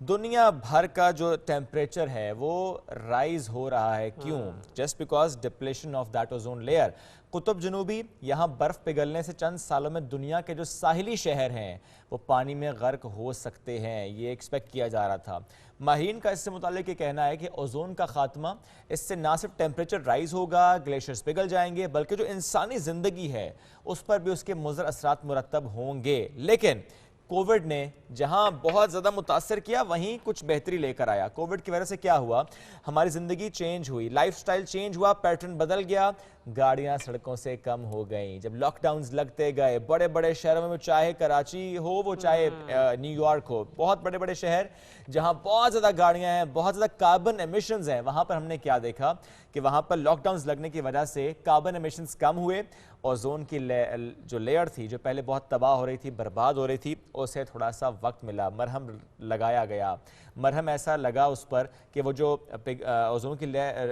دنیا بھر کا جو ٹیمپریچر ہے وہ رائز ہو رہا ہے. کیوں؟ Just because depletion of that ozone layer. قطب جنوبی، یہاں برف پگھلنے سے چند سالوں میں دنیا کے جو ساحلی شہر ہیں وہ پانی میں غرق ہو سکتے ہیں، یہ ایکسپیکٹ کیا جا رہا تھا. ماہرین کا اس سے متعلق یہ کہنا ہے کہ اوزون کا خاتمہ اس سے نہ صرف ٹیمپریچر رائز ہوگا، گلیشیئرز پگھل جائیں گے، بلکہ جو انسانی زندگی ہے اس پر بھی اس کے مضر اثرات مرتب ہوں گے. لیکن کووڈ نے جہاں بہت زیادہ متاثر کیا وہیں کچھ بہتری لے کر آیا. کووڈ کی وجہ سے کیا ہوا؟ ہماری زندگی چینج ہوئی، لائف سٹائل چینج ہوا، پیٹرن بدل گیا، گاڑیاں سڑکوں سے کم ہو گئیں. جب لاک ڈاؤنز لگتے گئے بڑے بڑے شہروں میں، چاہے کراچی ہو وہ چاہے نیو یارک ہو، بہت بڑے بڑے شہر جہاں بہت زیادہ گاڑیاں ہیں، بہت زیادہ کاربن ایمیشنز ہیں، وہاں پر ہم نے کیا دیکھا کہ وہاں پر لاک ڈاؤنز لگنے کی وجہ سے کاربن ایمیشنز کم ہوئے. اوزون کی جو لیئر تھی جو پہلے بہت تباہ ہو رہی تھی، برباد ہو رہی تھی، اسے تھوڑا سا وقت ملا، مرہم لگایا گیا. مرہم ایسا لگا اس پر کہ وہ جو اوزون کی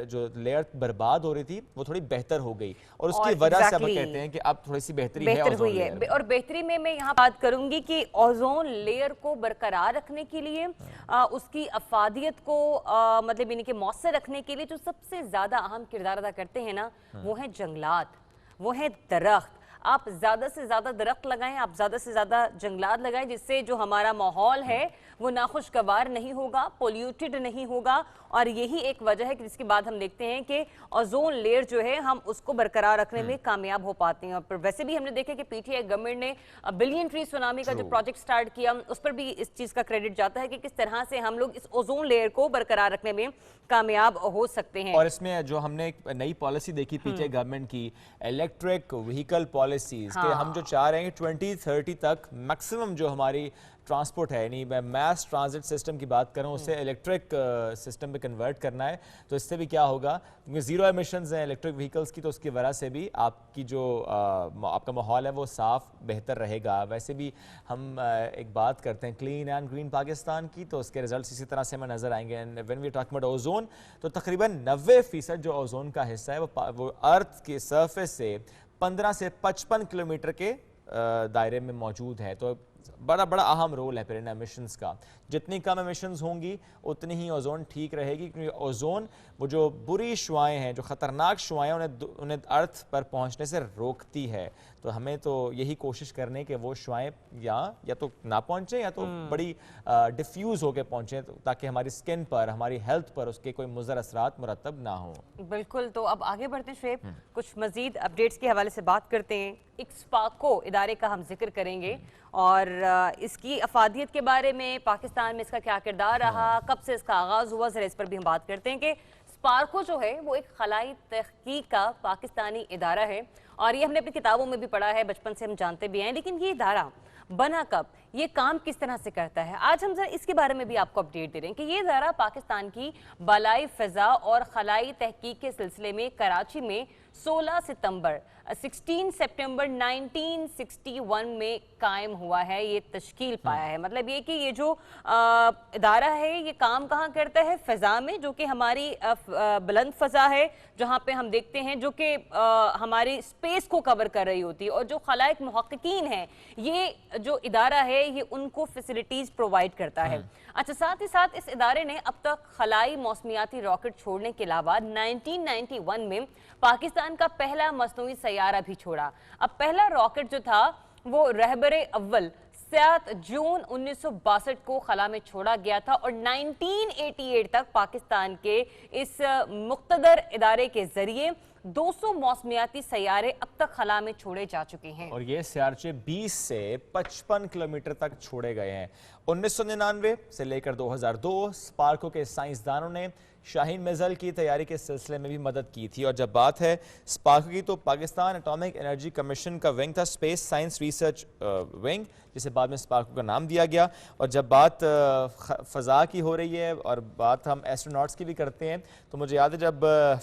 جو لیئر برباد ہو رہی تھی وہ تھوڑی بہتر ہو گئی، اور اس کی وجہ سے اب کہتے ہیں کہ اب تھوڑی سی بہتری ہے اوزون لیئر. اور بہتری میں یہاں بات کروں گی کہ اوزون لیئر کو برقرار رکھنے کے لیے، اس کی افادیت کو مطلب یعنی کہ مؤثر رکھنے کے لیے جو سب سے زیادہ اہم کردار ادا کرتے ہیں نا، وہ ہیں جنگلات، وہ ہیں درخت. آپ زیادہ سے زیادہ درخت لگائیں، آپ زیادہ سے زیادہ جنگلات لگائیں، جس سے جو ہمارا ماحول ہے وہ ناخوشگوار نہیں ہوگا، پولیوٹڈ نہیں ہوگا. اور یہی ایک وجہ ہے کہ جس کے بعد ہم دیکھتے ہیں کہ اوزون لیئر جو ہے ہم اس کو برقرار رکھنے میں کامیاب ہو پاتے ہیں. اور ویسے بھی ہم نے دیکھا کہ پی ٹی آئی گورنمنٹ نے بلین ٹری سونامی کا جو پروجیکٹ سٹارٹ کیا، اس پر بھی اس چیز کا کریڈٹ جاتا ہے کہ کس طرح سے ہم لوگ اس اوزون لیئر کو برقرار رکھنے میں کامیاب ہو سکتے ہیں. اور اس میں جو ہم نے ایک نئی پالیسی دیکھی پی ٹی آئی گورنمنٹ کی، الیکٹرک وہیکل پالیسیز، کہ ہم جو چاہ رہے ہیں کہ 2030 تک میکسیمم جو ہماری ٹرانسپورٹ ہے، یعنی میں میس ٹرانزٹ سسٹم کی بات کروں، اسے الیکٹرک سسٹم پہ کنورٹ کرنا ہے. تو اس سے بھی کیا ہوگا، کیونکہ زیرو ایمیشنز ہیں الیکٹرک وہیکلز کی، تو اس کی وجہ سے بھی آپ کی جو آپ کا ماحول ہے وہ صاف بہتر رہے گا. ویسے بھی ہم ایک بات کرتے ہیں کلین اینڈ گرین پاکستان کی، تو اس کے ریزلٹس اسی طرح سے ہمیں نظر آئیں گے. And when we talk about ozone, تو تقریباً 90% جو اوزون کا حصہ ہے وہ ارتھ کی سرفیس سے 15 سے 55 کلومیٹر کے دائرے میں موجود ہے. تو بڑا اہم رول ہے پھر ان ایمیشنز کا. جتنی کم ایمیشنز ہوں گی اتنی ہی اوزون ٹھیک رہے گی، کیونکہ اوزون وہ جو بری شعاعیں ہیں، جو خطرناک شعاعیں انہیں ارتھ پر پہنچنے سے روکتی ہے. تو ہمیں تو یہی کوشش کرنے کہ وہ شعاعیں یا تو نہ پہنچیں یا تو بڑی ڈیفیوز ہو کے پہنچیں، تاکہ ہماری سکن پر، ہماری ہیلتھ پر اس کے کوئی مضر اثرات مرتب نہ ہوں. بالکل. تو اب آگے بڑھتے ہیں شعیب، کچھ مزید اپڈیٹس کے حوالے سے بات کرتے ہیں. ایکسپاکو ادارے کا ہم ذکر کریں گے اور اس کی افادیت کے بارے میں، پاکستان میں اس کا کیا کردار رہا، کب سے اس کا آغاز ہوا، ذرا اس پر بھی ہم بات کرتے ہیں. کہ اسپارکو جو ہے وہ ایک خلائی تحقیق کا پاکستانی ادارہ ہے، اور یہ ہم نے اپنی کتابوں میں بھی پڑھا ہے، بچپن سے ہم جانتے بھی ہیں. لیکن یہ ادارہ بنا کب، یہ کام کس طرح سے کرتا ہے، آج ہم ذرا اس کے بارے میں بھی آپ کو اپڈیٹ دے رہے ہیں. کہ یہ ادارہ پاکستان کی بالائی فضا اور خلائی تحقیق کے سلسلے میں کراچی میں 16 ستمبر 1961 میں قائم ہوا ہے، یہ تشکیل پایا ہے. مطلب یہ کہ یہ جو ادارہ ہے یہ کام کہاں کرتا ہے، فضا میں، جو کہ ہماری بلند فضا ہے، جہاں پہ ہم دیکھتے ہیں جو کہ ہماری اسپیس کو کور کر رہی ہوتی ہے. اور جو خلائق محققین ہیں، یہ جو ادارہ ہے یہ ان کو فیسلٹیز پرووائڈ کرتا ہے. اچھا، ساتھ ہی ساتھ اس ادارے نے اب تک خلائی موسمیاتی راکٹ چھوڑنے کے علاوہ 1991 میں پاکستان کا پہلا مصنوعی سیارہ بھی چھوڑا. اب پہلا راکٹ جو تھا وہ رہبر اول 7 جون 1962 کو خلا میں چھوڑا گیا تھا، اور 1988 تک پاکستان کے اس مقتدر ادارے کے ذریعے 200 موسمیاتی سیارے اب تک خلا میں چھوڑے جا چکے ہیں. اور یہ سیارچے 20 سے 55 کلومیٹر تک چھوڑے گئے ہیں. 1999 سے لے کر 2002 اسپارکو کے سائنسدانوں نے شاہین میزائل کی تیاری کے سلسلے میں بھی مدد کی تھی. اور جب بات ہے اسپارکو کی، تو پاکستان اٹامک انرجی کمیشن کا ونگ تھا، اسپیس سائنس ریسرچ ونگ، جسے بعد میں اسپارکو کا نام دیا گیا. اور جب بات فضا کی ہو رہی ہے اور بات ہم ایسٹروناٹس کی بھی کرتے ہیں، تو مجھے یاد ہے جب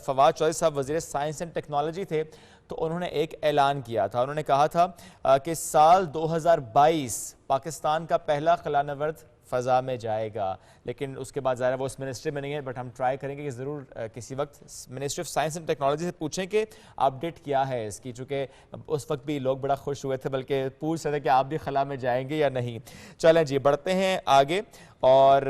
فواد چودھری صاحب وزیر سائنس اینڈ ٹیکنالوجی تھے تو انہوں نے ایک اعلان کیا تھا. انہوں نے کہا تھا کہ سال 2022 پاکستان کا پہلا خلا نورد فضا میں جائے گا، لیکن اس کے بعد ظاہر وہ اس منسٹری میں نہیں ہے، بٹ ہم ٹرائی کریں گے کہ ضرور کسی وقت ministry of science and technology سے پوچھیں کہ اپڈیٹ کیا ہے اس کی، چونکہ اس وقت بھی لوگ بڑا خوش ہوئے تھے، بلکہ پوچھ رہے تھے کہ آپ بھی خلا میں جائیں گے یا نہیں۔ چلیں جی بڑھتے ہیں آگے، اور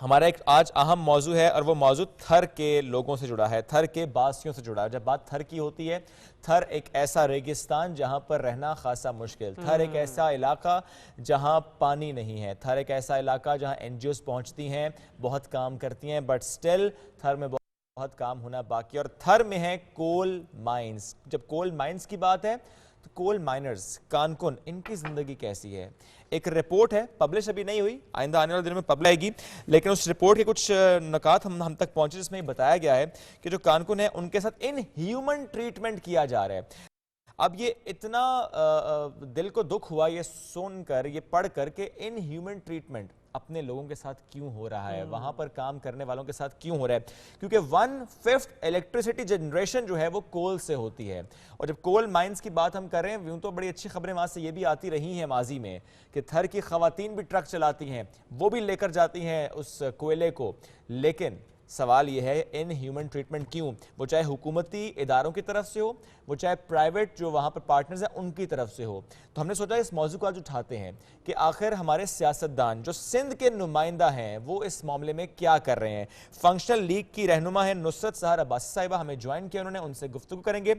ہمارا ایک آج اہم موضوع ہے، اور وہ موضوع تھر کے لوگوں سے جڑا ہے، تھر کے باسیوں سے جڑا ہے۔ جب بات تھر کی ہوتی ہے، تھر ایک ایسا ریگستان جہاں پر رہنا خاصا مشکل، تھر ایک ایسا علاقہ جہاں پانی نہیں ہے، تھر ایک ایسا علاقہ جہاں این جی اوز پہنچتی ہیں، بہت کام کرتی ہیں، بٹ سٹل تھر میں بہت کام ہونا باقی، اور تھر میں ہے کول مائنز۔ جب کول مائنز کی بات ہے تو کول مائنرز کانکن، ان کی زندگی کیسی ہے؟ ایک رپورٹ ہے، پبلش ابھی نہیں ہوئی، آئندہ آنے والے دنوں میں پبلش آئے گی، لیکن اس رپورٹ کے کچھ نکات ہم تک پہنچے، جس میں یہ بتایا گیا ہے کہ جو کانکن ہیں ان کے ساتھ ان ہیومن ٹریٹمنٹ کیا جا رہا ہے۔ اب یہ اتنا دل کو دکھ ہوا یہ سن کر، یہ پڑھ کر، کہ ان ہیومن ٹریٹمنٹ اپنے لوگوں کے ساتھ کیوں ہو رہا ہے، وہاں پر کام کرنے والوں کے ساتھ کیوں ہو رہا ہے؟ کیونکہ 1/5 الیکٹریسٹی جنریشن جو ہے وہ کول سے ہوتی ہے، اور جب کول مائنز کی بات ہم کر رہے ہیں، یوں تو بڑی اچھی خبریں وہاں سے یہ بھی آتی رہی ہیں ماضی میں کہ تھر کی خواتین بھی ٹرک چلاتی ہیں، وہ بھی لے کر جاتی ہیں اس کوئلے کو، لیکن سوال یہ ہے ان ہیومن ٹریٹمنٹ کیوں؟ وہ چاہے حکومتی اداروں کی طرف سے ہو، وہ چاہے پرائیویٹ جو وہاں پر پارٹنرز ہیں ان کی طرف سے ہو۔ تو ہم نے سوچا اس موضوع کو آج اٹھاتے ہیں کہ آخر ہمارے سیاستدان جو سندھ کے نمائندہ ہیں وہ اس معاملے میں کیا کر رہے ہیں۔ فنکشنل لیگ کی رہنما ہے نصرت سحر عباسی صاحبہ، ہمیں جوائن کیا انہوں نے، ان سے گفتگو کریں گے۔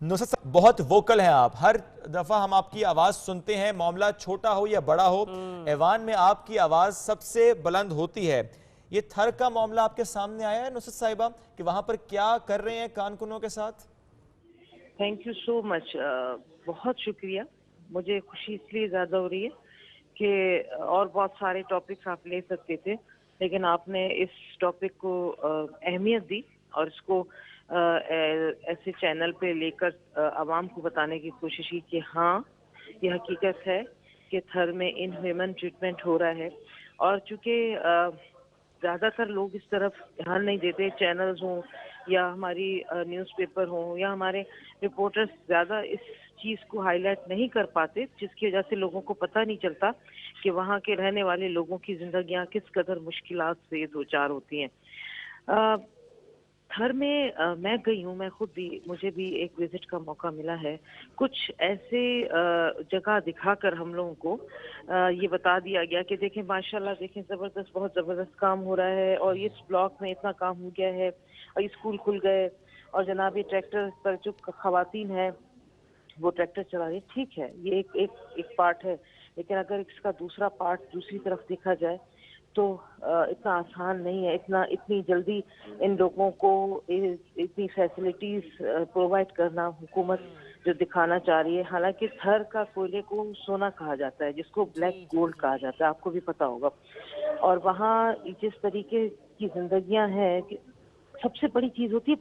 نصرت صاحب بہت ووکل ہیں آپ، ہر دفعہ ہم آپ کی آواز سنتے ہیں، معاملہ چھوٹا ہو یا بڑا ہو، ایوان میں آپ کی آواز سب سے بلند ہوتی ہے۔ یہ تھر کا معاملہ آپ کے سامنے آیا ہے نصرت صاحبہ کہ وہاں پر کیا کر رہے ہیں کانکنوں کے ساتھ؟ تھینک یو سو مچ، بہت شکریہ۔ مجھے خوشی اس لیے زیادہ ہو رہی ہے کہ اور بہت سارے ٹاپکس آپ لے سکتے تھے، لیکن آپ نے اس ٹاپک کو اہمیت دی اور اس کو ایسے چینل پہ لے کر عوام کو بتانے کی کوشش کی کہ ہاں یہ حقیقت ہے کہ تھر میں ان ہیومن ٹریٹمنٹ ہو رہا ہے۔ اور چونکہ زیادہ تر لوگ اس طرف دھیان نہیں دیتے، چینلز ہوں یا ہماری نیوز پیپر ہوں یا ہمارے رپورٹرز زیادہ اس چیز کو ہائی لائٹ نہیں کر پاتے، جس کی وجہ سے لوگوں کو پتہ نہیں چلتا کہ وہاں کے رہنے والے لوگوں کی زندگیاں کس قدر مشکلات سے دوچار ہوتی ہیں۔ تھر میں گئی ہوں، میں خود بھی، مجھے بھی ایک وزٹ کا موقع ملا ہے۔ کچھ ایسے جگہ دکھا کر ہم لوگوں کو یہ بتا دیا گیا کہ دیکھیں ماشاءاللہ، دیکھیں زبردست، بہت زبردست کام ہو رہا ہے، اور اس بلاک میں اتنا کام ہو گیا ہے، اور اسکول کھل گئے، اور جناب یہ ٹریکٹر پر جو خواتین ہیں وہ ٹریکٹر چلا رہی ہے۔ ٹھیک ہے، یہ ایک پارٹ ہے، لیکن اگر اس کا دوسرا پارٹ دوسری طرف دیکھا جائے تو اتنا آسان نہیں ہے، اتنی جلدی ان لوگوں کو اتنی فیسلٹیز پرووائڈ کرنا حکومت جو دکھانا چاہ رہی ہے۔ حالانکہ تھر کا کوئلے کو سونا کہا جاتا ہے، جس کو بلیک گولڈ کہا جاتا ہے، آپ کو بھی پتا ہوگا، اور وہاں جس طریقے کی زندگیاں ہیں، سب سے بڑی چیز ہوتی ہے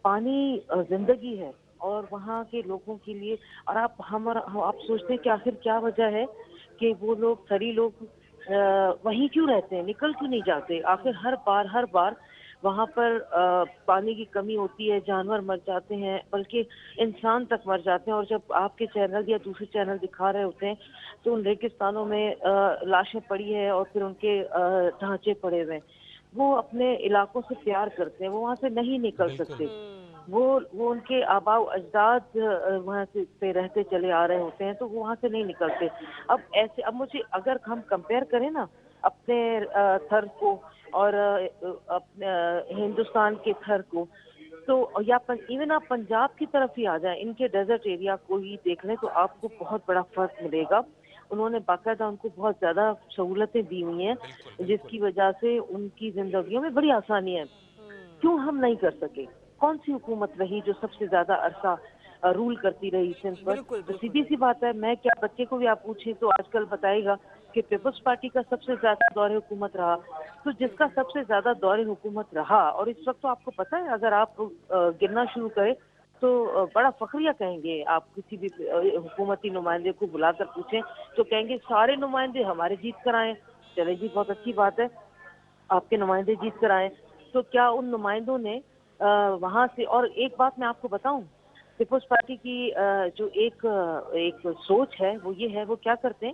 پانی زندگی ہے، اور وہاں کے لوگوں کے لیے، اور آپ سوچتے ہیں کہ آخر کیا وجہ ہے کہ وہ لوگ تھری لوگ وہیں کیوں رہتے ہیں، نکل کیوں نہیں جاتے؟ آخر ہر بار وہاں پر پانی کی کمی ہوتی ہے، جانور مر جاتے ہیں، بلکہ انسان تک مر جاتے ہیں، اور جب آپ کے چینل یا دوسرے چینل دکھا رہے ہوتے ہیں تو ان ریگستانوں میں لاشیں پڑی ہیں اور پھر ان کے ڈھانچے پڑے ہوئے ہیں۔ وہ اپنے علاقوں سے پیار کرتے ہیں، وہ وہاں سے نہیں نکل سکتے، وہ ان کے آباء و اجداد وہاں سے رہتے چلے آ رہے ہوتے ہیں، تو وہ وہاں سے نہیں نکلتے۔ اب مجھے اگر ہم کمپیئر کریں نا اپنے تھر کو اور اپنے ہندوستان کے تھر کو، تو یا ایون آپ پنجاب کی طرف ہی آ جائیں، ان کے ڈیزرٹ ایریا کو ہی دیکھ لیں تو آپ کو بہت بڑا فرق ملے گا۔ انہوں نے باقاعدہ ان کو بہت زیادہ سہولتیں دی ہوئی ہیں، جس کی وجہ سے ان کی زندگیوں میں بڑی آسانی ہے۔ کیوں ہم نہیں کر سکے؟ کون سی حکومت رہی جو سب سے زیادہ عرصہ رول کرتی رہی سندھ پر؟ تو سیدھی سی بات ہے، میں کیا بچے کو بھی آپ پوچھیں تو آج کل بتائے گا کہ پیپلز پارٹی کا سب سے زیادہ دور حکومت رہا۔ تو جس کا سب سے زیادہ دور حکومت رہا، اور اس وقت تو آپ کو پتہ ہے اگر آپ گرنا شروع کریں تو بڑا فخریہ کہیں گے، آپ کسی بھی حکومتی نمائندے کو بلا کر پوچھیں تو کہیں گے سارے نمائندے ہمارے جیت کر آئے۔ چلے جی، بہت اچھی بات ہے، آپ کے نمائندے جیت کر آئے، تو کیا ان نمائندوں نے وہاں سے، اور ایک بات میں آپ کو بتاؤں، پیپلز پارٹی کی جو ایک سوچ ہے وہ یہ ہے، وہ کیا کرتے ہیں،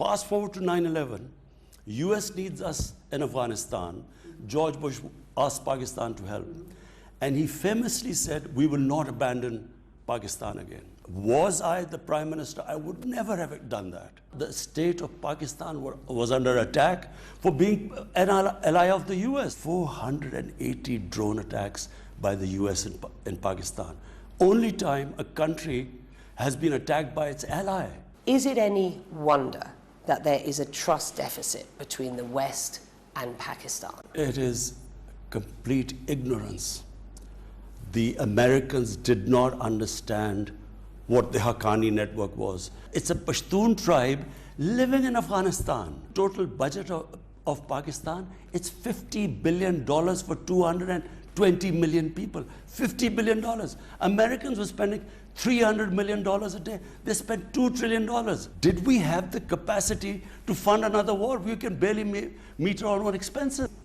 Fast forward to 9/11, US needs us in Afghanistan. George Bush asked Pakistan to help, and he famously said, "We will not abandon Pakistan again." Was I the Prime Minister, I would never have done that. The state of Pakistan was under attack for being an ally of the US. 480 drone attacks by the US in Pakistan. Only time a country has been attacked by its ally. Is it any wonder that there is a trust deficit between the West and Pakistan? It is complete ignorance. The Americans did not understand what the Haqqani network was. It's a Pashtun tribe living in Afghanistan. Total budget of Pakistan, it's $50 billion for 220 million people. $50 billion. Americans were spending $300 million a day. They spent $2 trillion. Did we have the capacity to fund another war? We can barely meet our own expenses.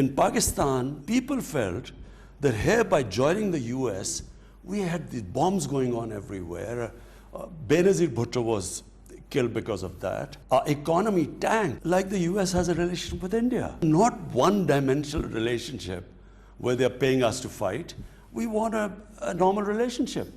In Pakistan, people felt that here by joining the US, we had these bombs going on everywhere. Benazir Bhutto was killed because of that. Our economy tanked, like the US has a relationship with India. Not one-dimensional relationship where they're paying us to fight. We want a normal relationship.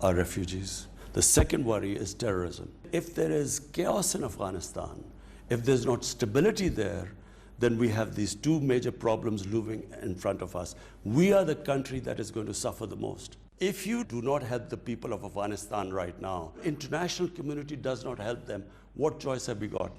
are refugees. The second worry is terrorism. If there is chaos in Afghanistan, if there's not stability there, then we have these two major problems looming in front of us. We are the country that is going to suffer the most. If you do not help the people of Afghanistan right now, international community does not help them, what choice have we got?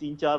3-4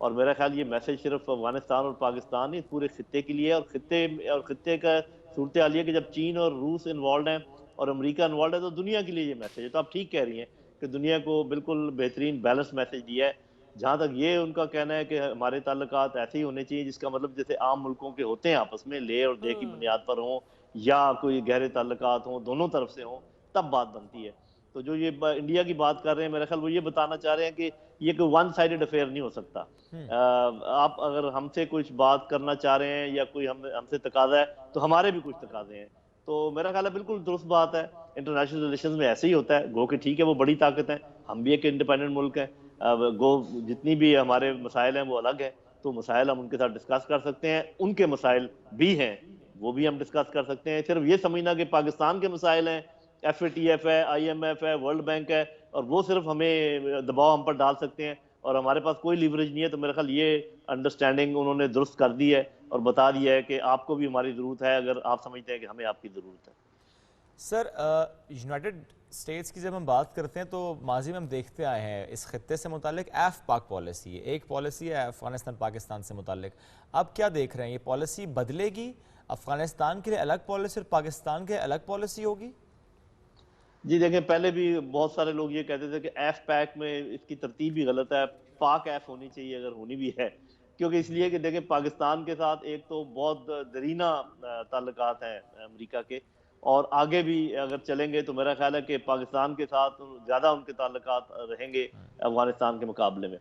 اور میرا خیال یہ message صرف افغانستان اور پاکستان نہیں پورے خطے کے لیے ہے، اور خطے کا صورتحال یہ کہ جب چین اور روس انوالوڈ ہیں اور امریکہ انوالوڈ ہے تو دنیا کے لیے یہ میسج ہے. تو آپ ٹھیک کہہ رہی ہیں کہ دنیا کو بالکل بہترین بیلنس میسج دیا ہے. جہاں تک یہ ان کا کہنا ہے کہ ہمارے تعلقات ایسے ہی ہونے چاہیے جس کا مطلب جیسے عام ملکوں کے ہوتے ہیں آپس میں لے اور دے کی بنیاد پر ہوں یا کوئی گہرے تعلقات ہوں دونوں طرف سے ہوں تب بات بنتی ہے. تو جو یہ انڈیا کی بات کر رہے ہیں میرا خیال وہ یہ بتانا چاہ رہے ہیں کہ یہ کوئی ون سائیڈڈ افیئر نہیں ہو سکتا. آپ اگر ہم سے کچھ بات کرنا چاہ رہے ہیں یا کوئی ہم سے تقاضا ہے تو ہمارے بھی کچھ تقاضے ہیں. تو میرا خیال ہے بالکل درست بات ہے. انٹرنیشنل ریلیشنز میں ایسے ہی ہوتا ہے. گو کہ ٹھیک ہے وہ بڑی طاقت ہے, ہم بھی ایک انڈیپینڈنٹ ملک ہیں, گو جتنی بھی ہمارے مسائل ہیں وہ الگ ہیں, تو مسائل ہم ان کے ساتھ ڈسکس کر سکتے ہیں, ان کے مسائل بھی ہیں وہ بھی ہم ڈسکس کر سکتے ہیں. صرف یہ سمجھنا کہ پاکستان کے مسائل ہیں, ایف اے ٹی ایف ہے, آئی ایم ایف ہے, ورلڈ بینک ہے, اور وہ صرف ہمیں دباؤ ہم پر ڈال سکتے ہیں اور ہمارے پاس کوئی لیوریج نہیں ہے, تو میرا خیال یہ انڈرسٹینڈنگ انہوں نے درست کر دی ہے اور بتا دیا ہے کہ آپ کو بھی ہماری ضرورت ہے اگر آپ سمجھتے ہیں کہ ہمیں آپ کی ضرورت ہے. سر یونائٹڈ اسٹیٹس کی جب ہم بات کرتے ہیں تو ماضی میں ہم دیکھتے آئے ہیں اس خطے سے متعلق ایف پاک پالیسی ہے, ایک پالیسی ہے افغانستان پاکستان سے متعلق. آپ کیا دیکھ رہے ہیں, یہ پالیسی بدلے گی, افغانستان کے لیے الگ پالیسی اور پاکستان کے الگ پالیسی ہوگی؟ جی دیکھیں, پہلے بھی بہت سارے لوگ یہ کہتے تھے کہ ایف پیک میں اس کی ترتیب بھی غلط ہے, پاک ایف ہونی چاہیے اگر ہونی بھی ہے, کیونکہ اس لیے کہ دیکھیں پاکستان کے ساتھ ایک تو بہت دیرینہ تعلقات ہیں امریکہ کے, اور آگے بھی اگر چلیں گے تو میرا خیال ہے کہ پاکستان کے ساتھ زیادہ ان کے تعلقات رہیں گے افغانستان کے مقابلے میں.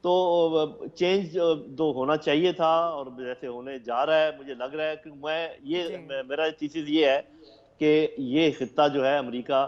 تو چینج تو ہونا چاہیے تھا اور جیسے ہونے جا رہا ہے مجھے لگ رہا ہے کہ میرا تھیسس یہ ہے کہ یہ خطہ جو ہے امریکہ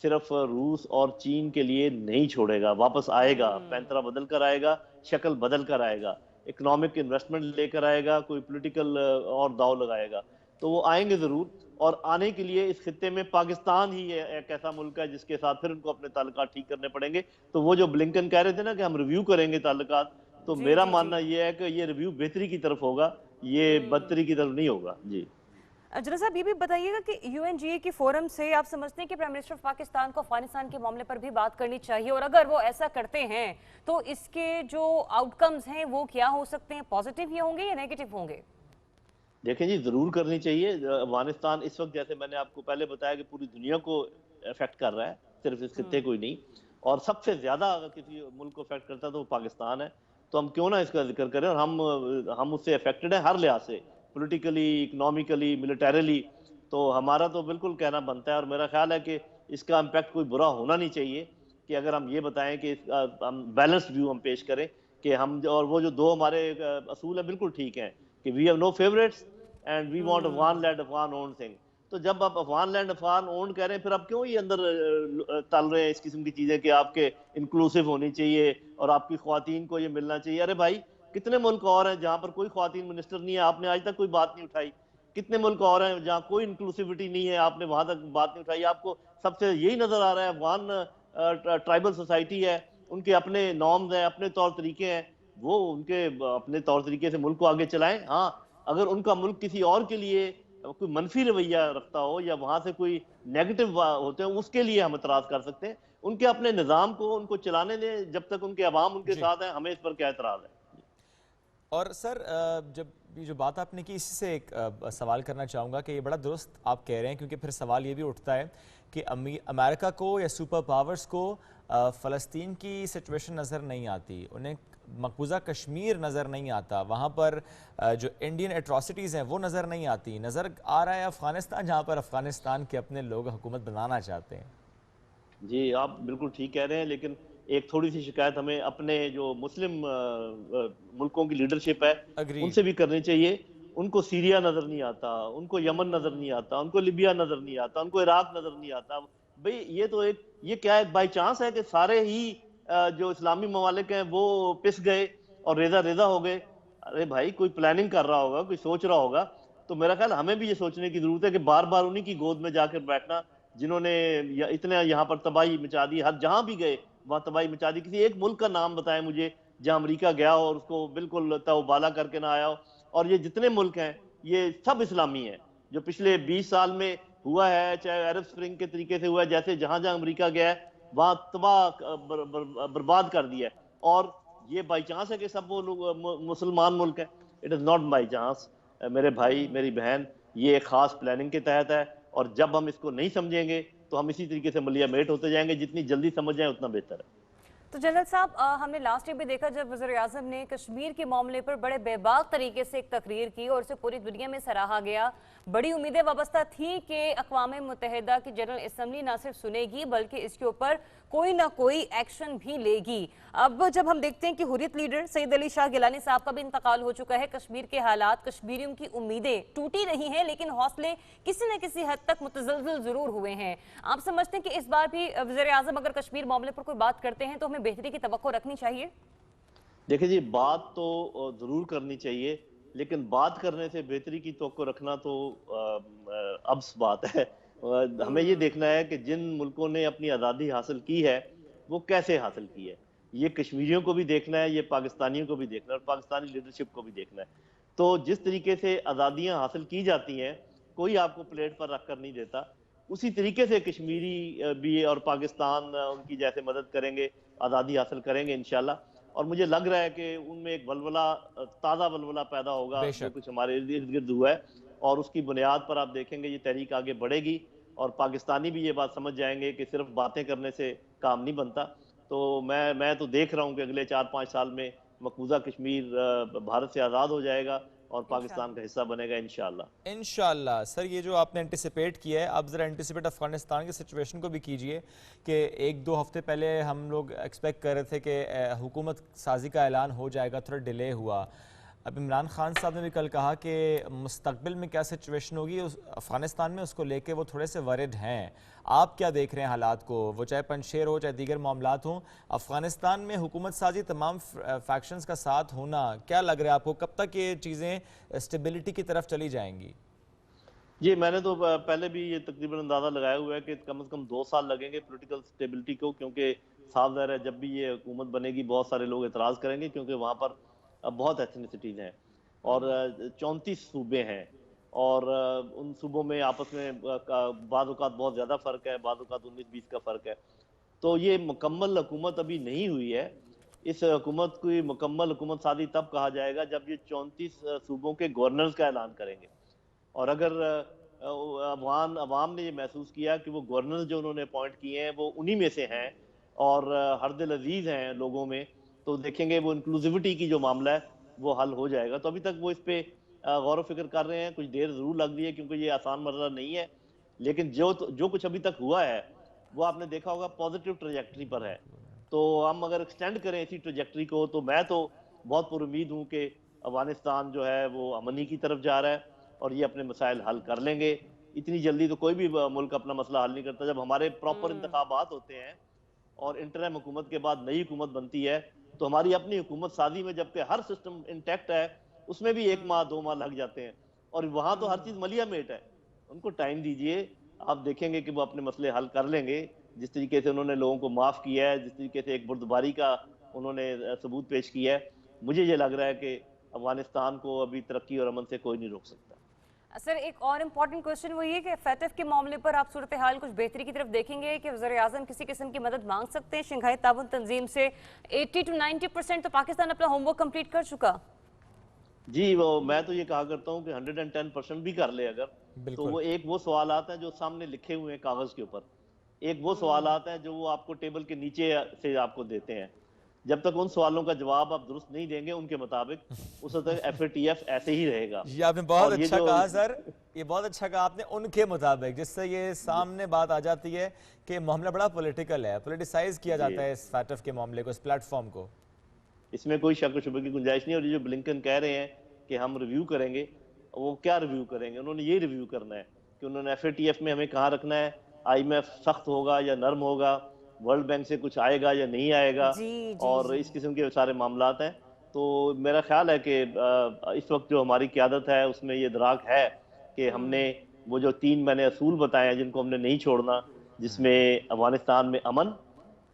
صرف روس اور چین کے لیے نہیں چھوڑے گا, واپس آئے گا, پینترا بدل کر آئے گا, شکل بدل کر آئے گا, اکنامک انویسٹمنٹ لے کر آئے گا, کوئی پولیٹیکل اور داؤ لگائے گا. تو وہ آئیں گے ضرور, اور آنے کے لیے اس خطے میں پاکستان ہی ایک ایسا ملک ہے جس کے ساتھ پھر ان کو اپنے تعلقات ٹھیک کرنے پڑیں گے. تو وہ جو بلنکن کہہ رہے تھے نا کہ ہم ریویو کریں گے تعلقات, تو میرا ماننا یہ ہے کہ یہ ریویو بہتری کی طرف ہوگا, یہ بدتری کی طرف نہیں ہوگا. جی جنرل صاحب یہ بھی بتائیے گا کہ یو این جی اے کی فورم سے آپ سمجھتے ہیں کہ پرائم منسٹر آف پاکستان کو افغانستان کے معاملے پر بھی بات کرنی چاہیے, اور اگر وہ ایسا کرتے ہیں تو اس کے جو آؤٹ کمز ہیں وہ کیا ہو سکتے ہیں, پازیٹیو ہی ہوں گے یا نیگیٹو ہوں گے؟ دیکھیں جی ضرور کرنی چاہیے. افغانستان اس وقت جیسے میں نے آپ کو پہلے بتایا کہ پوری دنیا کو افیکٹ کر رہا ہے, صرف اس خطے کو ہی نہیں, اور سب سے زیادہ اگر کسی ملک کو افیکٹ کرتا ہے تو وہ پاکستان ہے. تو ہم کیوں نہ اس کا ذکر کریں, اور ہم اس سے افیکٹڈ ہیں ہر لحاظ سے, پولیٹیکلی, اکنامیکلی, ملیٹریلی. تو ہمارا تو بالکل کہنا بنتا ہے, اور میرا خیال ہے کہ اس کا امپیکٹ کوئی برا ہونا نہیں چاہیے, کہ اگر ہم یہ بتائیں کہ ہم بیلنس ویو ہم پیش کریں کہ ہم, اور وہ جو دو ہمارے اصول ہیں بالکل ٹھیک ہیں کہ we have no favourites and we want Afghan land Afghan own thing. تو جب آپ افغان لینڈ افغان اون کہہ رہے ہیں, پھر آپ کیوں یہ اندر تل رہے ہیں اس قسم کی چیزیں کہ آپ کے انکلوسیو ہونی چاہیے اور آپ کی خواتین کو یہ ملنا چاہیے. ارے بھائی کتنے ملک اور ہیں جہاں پر کوئی خواتین منسٹر نہیں ہے, آپ نے آج تک کوئی بات نہیں اٹھائی. کتنے ملک اور ہیں جہاں کوئی انکلوسیوٹی نہیں ہے, آپ نے وہاں تک بات نہیں اٹھائی. آپ کو سب سے یہی نظر آ رہا ہے افغان ٹرائبل سوسائٹی ہے, ان کے اپنے نارمز ہیں, اپنے طور طریقے ہیں, وہ ان کے اپنے طور طریقے سے ملک کو آگے چلائیں. ہاں اگر ان کا ملک کسی اور کے لیے کوئی منفی رویہ رکھتا ہو یا وہاں سے کوئی نیگیٹو ہوتے ہیں, اس کے لیے ہم اعتراض کر سکتے ہیں. ان کے اپنے نظام کو ان کو چلانے دیں, جب تک ان کے عوام ان کے ساتھ ہیں, ہمیں اس پر کیا اعتراض ہے. اور سر جب یہ جو بات آپ نے کی, اسی سے ایک سوال کرنا چاہوں گا کہ یہ بڑا درست آپ کہہ رہے ہیں, کیونکہ پھر سوال یہ بھی اٹھتا ہے کہ امریکہ کو یا سپر پاورز کو فلسطین کی سچویشن نظر نہیں آتی, انہیں مقبوضہ کشمیر نظر نہیں آتا, وہاں پر جو انڈین ایٹراسٹیز ہیں وہ نظر نہیں آتی. نظر آ رہا ہے افغانستان, جہاں پر افغانستان کے اپنے لوگ حکومت بنانا چاہتے ہیں. جی آپ بالکل ٹھیک کہہ رہے ہیں, لیکن ایک تھوڑی سی شکایت ہمیں اپنے جو مسلم ملکوں کی لیڈرشپ ہے ان سے بھی کرنی چاہیے. ان کو سیریا نظر نہیں آتا, ان کو یمن نظر نہیں آتا, ان کو لیبیا نظر نہیں آتا, ان کو عراق نظر نہیں آتا. بھئی یہ تو یہ کیا ایک بائی چانس ہے کہ سارے ہی جو اسلامی ممالک ہیں وہ پس گئے اور ریزہ ریزہ ہو گئے. ارے بھائی کوئی پلاننگ کر رہا ہوگا, کوئی سوچ رہا ہوگا. تو میرا خیال ہمیں بھی یہ سوچنے کی ضرورت ہے کہ بار بار انہی کی گود میں جا کر بیٹھنا جنہوں نے اتنے یہاں پر تباہی مچا دی, ہر جہاں بھی گئے وہاں تباہی مچا دی. کسی ایک ملک کا نام بتائیں مجھے جہاں امریکہ گیا ہو اور اس کو بالکل توبالا کر کے نہ آیا ہو. اور یہ جتنے ملک ہیں یہ سب اسلامی ہیں, جو پچھلے 20 سال میں ہوا ہے, چاہے عرب سپرنگ کے طریقے سے ہوا ہے, جیسے جہاں جہاں امریکہ گیا ہے وہاں تباہ برباد کر دیا ہے. اور یہ بائی چانس ہے کہ سب وہ لوگ مسلمان ملک ہیں؟ It is not by chance میرے بھائی میری بہن، یہ ایک خاص پلاننگ کے تحت ہے، اور جب ہم اس کو نہیں سمجھیں گے تو ہم اسی طریقے سے ملیا میٹ ہوتے جائیں گے، جتنی جلدی سمجھ جائیں اتنا بہتر ہے۔ تو جنرل صاحب، ہم نے لاسٹ ایئر بھی دیکھا جب وزیراعظم نے کشمیر کے معاملے پر بڑے بے باک طریقے سے ایک تقریر کی اور اسے پوری دنیا میں سراہا گیا، بڑی امیدیں وابستہ تھی کہ اقوام متحدہ کی جنرل اسمبلی نہ صرف سنے گی بلکہ اس کے اوپر کوئی نہ کوئی ایکشن بھی لے گی۔ اب جب ہم دیکھتے ہیں کہ حریت لیڈر سید علی شاہ گیلانی صاحب کا بھی انتقال ہو چکا ہے، کشمیر کے حالات، کشمیریوں کی امیدیں ٹوٹی رہی ہیں، لیکن حوصلے کسی نہ کسی حد تک متزلزل ضرور ہوئے ہیں۔ آپ سمجھتے ہیں کہ اس بار بھی وزیراعظم اگر کشمیر معاملے پر کوئی بات کرتے ہیں تو ہمیں بہتری کی توقع رکھنی چاہیے؟ دیکھیں جی، بات تو ضرور کرنی چاہیے، لیکن بات کرنے سے بہتری کی توقع رکھنا تو ابس بات ہے۔ ہمیں یہ دیکھنا ہے کہ جن ملکوں نے اپنی آزادی حاصل کی ہے وہ کیسے حاصل کی ہے، یہ کشمیریوں کو بھی دیکھنا ہے، یہ پاکستانیوں کو بھی دیکھنا ہے، اور پاکستانی لیڈرشپ کو بھی دیکھنا ہے۔ تو جس طریقے سے آزادیاں حاصل کی جاتی ہیں کوئی آپ کو پلیٹ پر رکھ کر نہیں دیتا، اسی طریقے سے کشمیری بھی اور پاکستان ان کی جیسے مدد کریں گے، آزادی حاصل کریں گے انشاءاللہ۔ اور مجھے لگ رہا ہے کہ ان میں ایک ولولہ، تازہ ولولہ پیدا ہوگا بے جو شک۔ کچھ ہمارے ارد گرد ہوا ہے، اور اس کی بنیاد پر آپ دیکھیں گے یہ تحریک آگے بڑھے گی، اور پاکستانی بھی یہ بات سمجھ جائیں گے کہ صرف باتیں کرنے سے کام نہیں بنتا۔ تو میں تو دیکھ رہا ہوں کہ اگلے 4-5 سال میں مقبوضہ کشمیر بھارت سے آزاد ہو جائے گا اور پاکستان کا حصہ بنے گا انشاءاللہ۔ انشاءاللہ۔ سر، یہ جو آپ نے انٹیسپیٹ کیا ہے، آپ ذرا انٹیسپیٹ افغانستان کی سچویشن کو بھی کیجئے کہ 1-2 ہفتے پہلے ہم لوگ ایکسپیکٹ کر رہے تھے کہ حکومت سازی کا اعلان ہو جائے گا، تھوڑا ڈیلے ہوا۔ اب عمران خان صاحب نے بھی کل کہا کہ مستقبل میں کیا سچویشن ہوگی افغانستان میں، اس کو لے کے وہ تھوڑے سے ورڈ ہیں۔ آپ کیا دیکھ رہے ہیں حالات کو؟ وہ چاہے پنشیر ہو، چاہے دیگر معاملات ہوں، افغانستان میں حکومت سازی تمام فیکشنز کا ساتھ ہونا، کیا لگ رہا ہے آپ کو کب تک یہ چیزیں اسٹیبلٹی کی طرف چلی جائیں گی؟ جی، میں نے تو پہلے بھی یہ تقریباً اندازہ لگایا ہوا ہے کہ کم از کم 2 سال لگیں گے پولیٹیکل سٹیبلٹی کو، کیونکہ صاف ظاہر ہے جب بھی یہ حکومت بنے گی بہت سارے لوگ اعتراض کریں گے، کیونکہ وہاں پر بہت ایتھنیسٹیز ہیں اور 34 صوبے ہیں، اور ان صوبوں میں آپس میں بعض اوقات بہت زیادہ فرق ہے، بعض اوقات 19-20 کا فرق ہے۔ تو یہ مکمل حکومت ابھی نہیں ہوئی ہے۔ اس حکومت کی مکمل حکومت سازی تب کہا جائے گا جب یہ 34 صوبوں کے گورنرز کا اعلان کریں گے، اور اگر عوام نے یہ محسوس کیا کہ وہ گورنرز جو انہوں نے اپوائنٹ کیے ہیں وہ انہی میں سے ہیں اور ہر دل عزیز ہیں لوگوں میں، تو دیکھیں گے وہ انکلوزیوٹی کی جو معاملہ ہے وہ حل ہو جائے گا۔ تو ابھی تک وہ اس پہ غور و فکر کر رہے ہیں، کچھ دیر ضرور لگ رہی ہے کیونکہ یہ آسان مسئلہ نہیں ہے، لیکن جو کچھ ابھی تک ہوا ہے وہ آپ نے دیکھا ہوگا پازیٹیو ٹریجیکٹری پر ہے۔ تو ہم اگر ایکسٹینڈ کریں اسی ٹریجیکٹری کو تو میں تو بہت پر امید ہوں کہ افغانستان جو ہے وہ امنی کی طرف جا رہا ہے اور یہ اپنے مسائل حل کر لیں گے۔ اتنی جلدی تو کوئی بھی ملک اپنا مسئلہ حل نہیں کرتا۔ جب ہمارے پراپر انتخابات ہوتے ہیں اور انٹرم حکومت کے بعد نئی حکومت بنتی ہے تو ہماری اپنی حکومت سازی میں جبکہ ہر سسٹم انٹیکٹ ہے اس میں بھی 1 ماہ 2 ماہ لگ جاتے ہیں، اور وہاں تو ہر چیز ملیا میٹ ہے۔ ان کو ٹائم دیجئے، آپ دیکھیں گے کہ وہ اپنے مسئلے حل کر لیں گے۔ جس طریقے سے انہوں نے لوگوں کو معاف کیا ہے، جس طریقے سے ایک بردباری کا انہوں نے ثبوت پیش کیا ہے، مجھے یہ لگ رہا ہے کہ افغانستان کو ابھی ترقی اور امن سے کوئی نہیں روک سکتا۔ سر، ایک اور امپورٹنٹ کوشچن وہ یہ کہ فیٹف کے معاملے پر آپ صورتحال کچھ بہتری کی طرف دیکھیں گے کہ وزیراعظم کسی قسم کی مدد مانگ سکتے ہیں شنگھائی تعاون تنظیم سے؟ 80 to 90% تو پاکستان اپنا ہوم ورک کمپلیٹ کر چکا۔ جی، میں تو یہ کہا کرتا ہوں کہ 110% بھی کر لے اگر تو وہ سوالات ہیں جو سامنے لکھے ہوئے ہیں کاغذ کے اوپر، ایک وہ سوالات ہیں جو وہ آپ کو ٹیبل کے نیچے سے آپ کو دیتے ہیں۔ جب تک ان سوالوں کا جواب آپ درست نہیں دیں گے ان کے مطابق، اس وقت تک FATF ایسے ہی رہے گا۔ یہ آپ نے بہت اچھا کہا سر، یہ بہت اچھا کہا آپ نے، ان کے مطابق، جس سے یہ سامنے بات آ جاتی ہے کہ معاملہ بڑا پولیٹیکل ہے، پولیٹیسائز کیا جاتا ہے اس فیٹف کے معاملے کو، اس پلیٹ فارم کو۔ اس میں کوئی شک و شبہ کی گنجائش نہیں، اور یہ جو بلنکن کہہ رہے ہیں کہ ہم ریویو کریں گے، وہ کیا ریویو کریں گے؟ انہوں نے یہ ریویو کرنا ہے کہ انہوں نے FATF میں ہمیں کہاں رکھنا ہے، IMF سخت ہوگا یا نرم ہوگا، ورلڈ بینک سے کچھ آئے گا یا نہیں آئے گا، اور اس قسم کے سارے معاملات ہیں۔ تو میرا خیال ہے کہ اس وقت جو ہماری قیادت ہے اس میں یہ ادراک ہے کہ ہم نے وہ جو 3 میں نے اصول بتائے ہیں جن کو ہم نے نہیں چھوڑنا، جس میں افغانستان میں امن،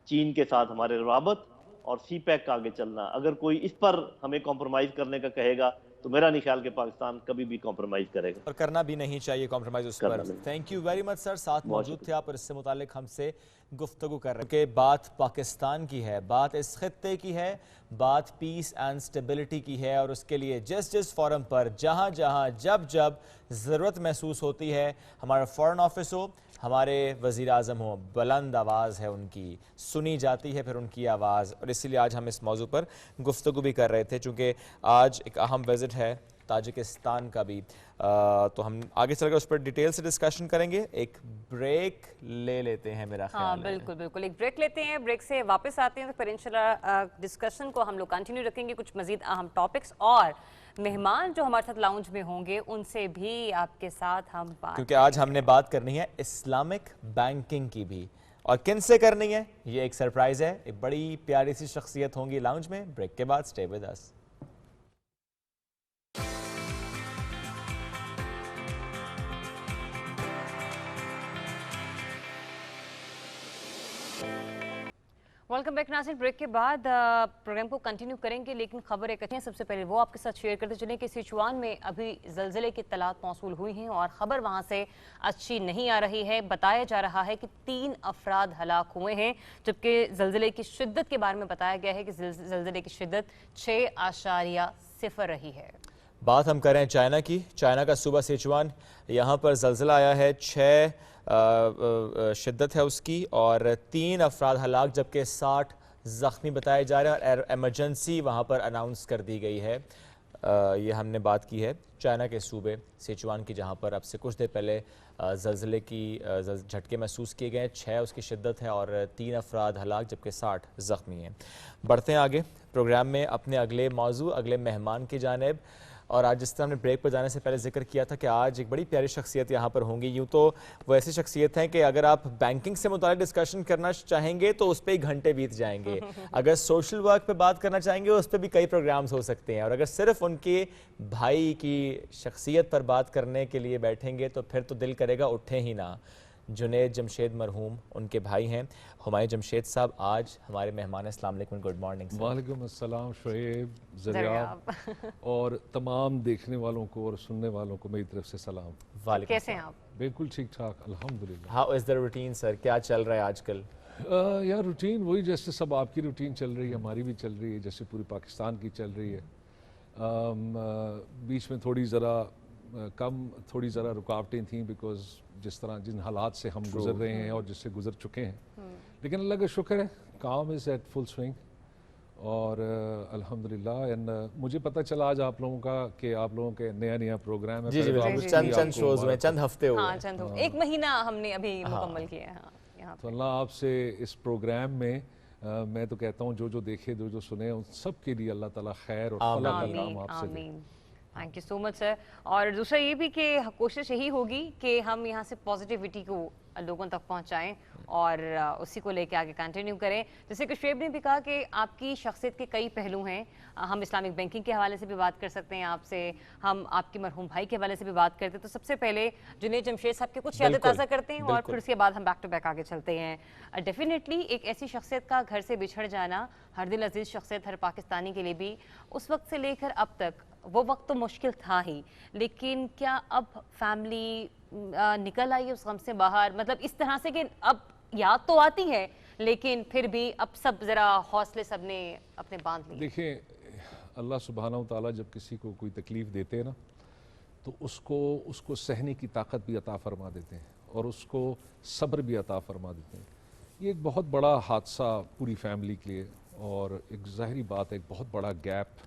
چین کے ساتھ ہمارے روابط اور سی پیک کا آگے چلنا، اگر کوئی اس پر ہمیں کمپرومائز کرنے کا کہے گا تو میرا نہیں خیال کہ پاکستان کبھی بھی کمپرومائز کرے گا اور کرنا بھی نہیں چاہیے کمپرومائز اس پر. Thank you very much sir, ساتھ موجود تھے آپ اور اس سے متعلق ہم سے گفتگو کر رہے ہیں کہ بات پاکستان کی ہے, بات اس خطے کی ہے, بات پیس اینڈ سٹیبلٹی کی ہے, اور اس کے لیے جس فورم پر جہاں جہاں جب ضرورت محسوس ہوتی ہے, ہمارا فورن آفس ہو, ہمارے وزیر اعظم ہو, بلند آواز ہے ان کی, سنی جاتی ہے پھر ان کی آواز. اور اسی لیے آج ہم اس موضوع پر گفتگو بھی کر رہے تھے چونکہ آج ایک اہم وزٹ ہے تاجکستان کا بھی, تو ہم آگے چل کر اس پر ڈیٹیل سے ڈسکشن کریں گے. ایک بریک لے لیتے ہیں میرا خیال ہے. بالکل ایک بریک لیتے ہیں, بریک سے واپس آتے ہیں تو پھر انشاءاللہ ڈسکشن کو ہم لوگ کنٹینیو رکھیں گے, کچھ مزید اہم ٹاپکس اور مہمان جو ہمارے ساتھ لاؤنج میں ہوں گے ان سے بھی آپ کے ساتھ ہم بات, کیونکہ آج ہم نے بات کرنی ہے اسلامک بینکنگ کی بھی, اور کن سے کرنی ہے یہ ایک سرپرائز ہے. ایک بڑی پیاری سی شخصیت ہوں گی لاؤنج میں. بریک کے بعد سٹے ود اس. ویلکم بیک ناظرین. بریک کے بعد پروگرام کو کنٹینیو کریں گے, لیکن خبر ایک اچھی ہے. سب سے پہلے وہ آپ کے ساتھ شیئر کرتے چلیں کہ سچوان میں ابھی زلزلے کی اطلاعات موصول ہوئی ہیں اور خبر وہاں سے اچھی نہیں آ رہی ہے. بتایا جا رہا ہے کہ 3 افراد ہلاک ہوئے ہیں, جبکہ زلزلے کی شدت کے بارے میں بتایا گیا ہے کہ زلزلے کی شدت 6.0 رہی ہے. بات ہم کر رہے ہیں چائنا کی. چائنا کا صوبہ سچوان, یہاں پر زلزلہ آیا ہے, 6 شدت ہے اس کی, اور 3 افراد ہلاک جبکہ 60 زخمی بتائے جا رہے ہیں, اور ایمرجنسی وہاں پر اناؤنس کر دی گئی ہے. یہ ہم نے بات کی ہے چائنا کے صوبے سچوان کی, جہاں پر اب سے کچھ دیر پہلے زلزلے کی جھٹکے محسوس کیے گئے ہیں. 6 اس کی شدت ہے اور 3 افراد ہلاک جبکہ 60 زخمی ہیں. بڑھتے ہیں آگے پروگرام میں اپنے اگلے موضوع, اگلے مہمان کی جانب. اور آج جس طرح ہم نے بریک پر جانے سے پہلے ذکر کیا تھا کہ آج ایک بڑی پیاری شخصیت یہاں پر ہوں گی. یوں تو وہ ایسی شخصیت ہیں کہ اگر آپ بینکنگ سے متعلق ڈسکشن کرنا چاہیں گے تو اس پہ ہی گھنٹے بیت جائیں گے. اگر سوشل ورک پہ بات کرنا چاہیں گے اس پہ بھی کئی پروگرامز ہو سکتے ہیں, اور اگر صرف ان کے بھائی کی شخصیت پر بات کرنے کے لیے بیٹھیں گے تو پھر تو دل کرے گا اٹھیں ہی نہ. جنید جمشید مرحوم ان کے بھائی ہیں ہمایوں جمشید صاحب, آج ہمارے مہمان. السلام علیکم, گڈ مارننگ. وعلیکم السلام شعیب, زریاب, اور تمام دیکھنے والوں کو اور سننے والوں کو میری طرف سے سلام. کیسے ہیں آپ؟ بالکل ٹھیک ٹھاک الحمدللہ. ہاؤ از دا روٹین سر, کیا چل رہا ہے آج کل؟ یار روٹین وہی جیسے سب آپ کی روٹین چل رہی ہے, ہماری بھی چل رہی ہے, جیسے پوری پاکستان کی چل رہی ہے. بیچ میں تھوڑی ذرا رکاوٹیں تھیں بیکاز جس طرح جن حالات سے ہم گزر رہے ہیں اور جس سے گزر چکے ہیں, لیکن اللہ کا شکر ہے کام از ایٹ فل سوئنگ, اور الحمدللہ. اینڈ مجھے پتہ چلا آج آپ لوگوں کا کہ آپ لوگوں کے نیا پروگرام ہے. جی بالکل, چند شوز ہوئے, چند ہفتے ہوئے, 1 مہینہ ہم نے ابھی مکمل کیا ہے. تو اللہ آپ سے اس پروگرام میں میں تو کہتا ہوں جو دیکھے جو سنے ان سب کے لیے اللہ تعالیٰ خیر اور فلاح کا کام آپ سے دے. تھینک یو سو مچ سر. اور دوسرا یہ بھی کہ کوشش یہی ہوگی کہ ہم یہاں سے پازیٹیوٹی کو لوگوں تک پہنچائیں اور اسی کو لے کے آگے کنٹینیو کریں. جیسے کہ شعیب نے بھی کہا کہ آپ کی شخصیت کے کئی پہلو ہیں. ہم اسلامک بینکنگ کے حوالے سے بھی بات کر سکتے ہیں آپ سے, ہم آپ کے مرحوم بھائی کے حوالے سے بھی بات کرتے ہیں. تو سب سے پہلے جنید جمشید صاحب کے کچھ یادیں تازہ کرتے ہیں اور پھر اس کے بعد ہم بیک ٹو بیک آگے چلتے ہیں. ڈیفینیٹلی ایک ایسی شخصیت کا گھر سے بچھڑ جانا, ہر دل عزیز شخصیت ہر پاکستانی کے لیے بھی, اس وقت سے لے کر اب تک وہ وقت تو مشکل تھا ہی, لیکن کیا اب فیملی نکل آئی اس غم سے باہر؟ مطلب اس طرح سے کہ اب یاد تو آتی ہے لیکن پھر بھی اب سب ذرا حوصلے سب نے اپنے باندھ لیے. دیکھیں, اللہ سبحانہ و تعالیٰ جب کسی کو کوئی تکلیف دیتے ہیں نا تو اس کو سہنے کی طاقت بھی عطا فرما دیتے ہیں اور اس کو صبر بھی عطا فرما دیتے ہیں. یہ ایک بہت بڑا حادثہ پوری فیملی کے لیے, اور ایک ظاہری بات ہے ایک بہت بڑا گیپ.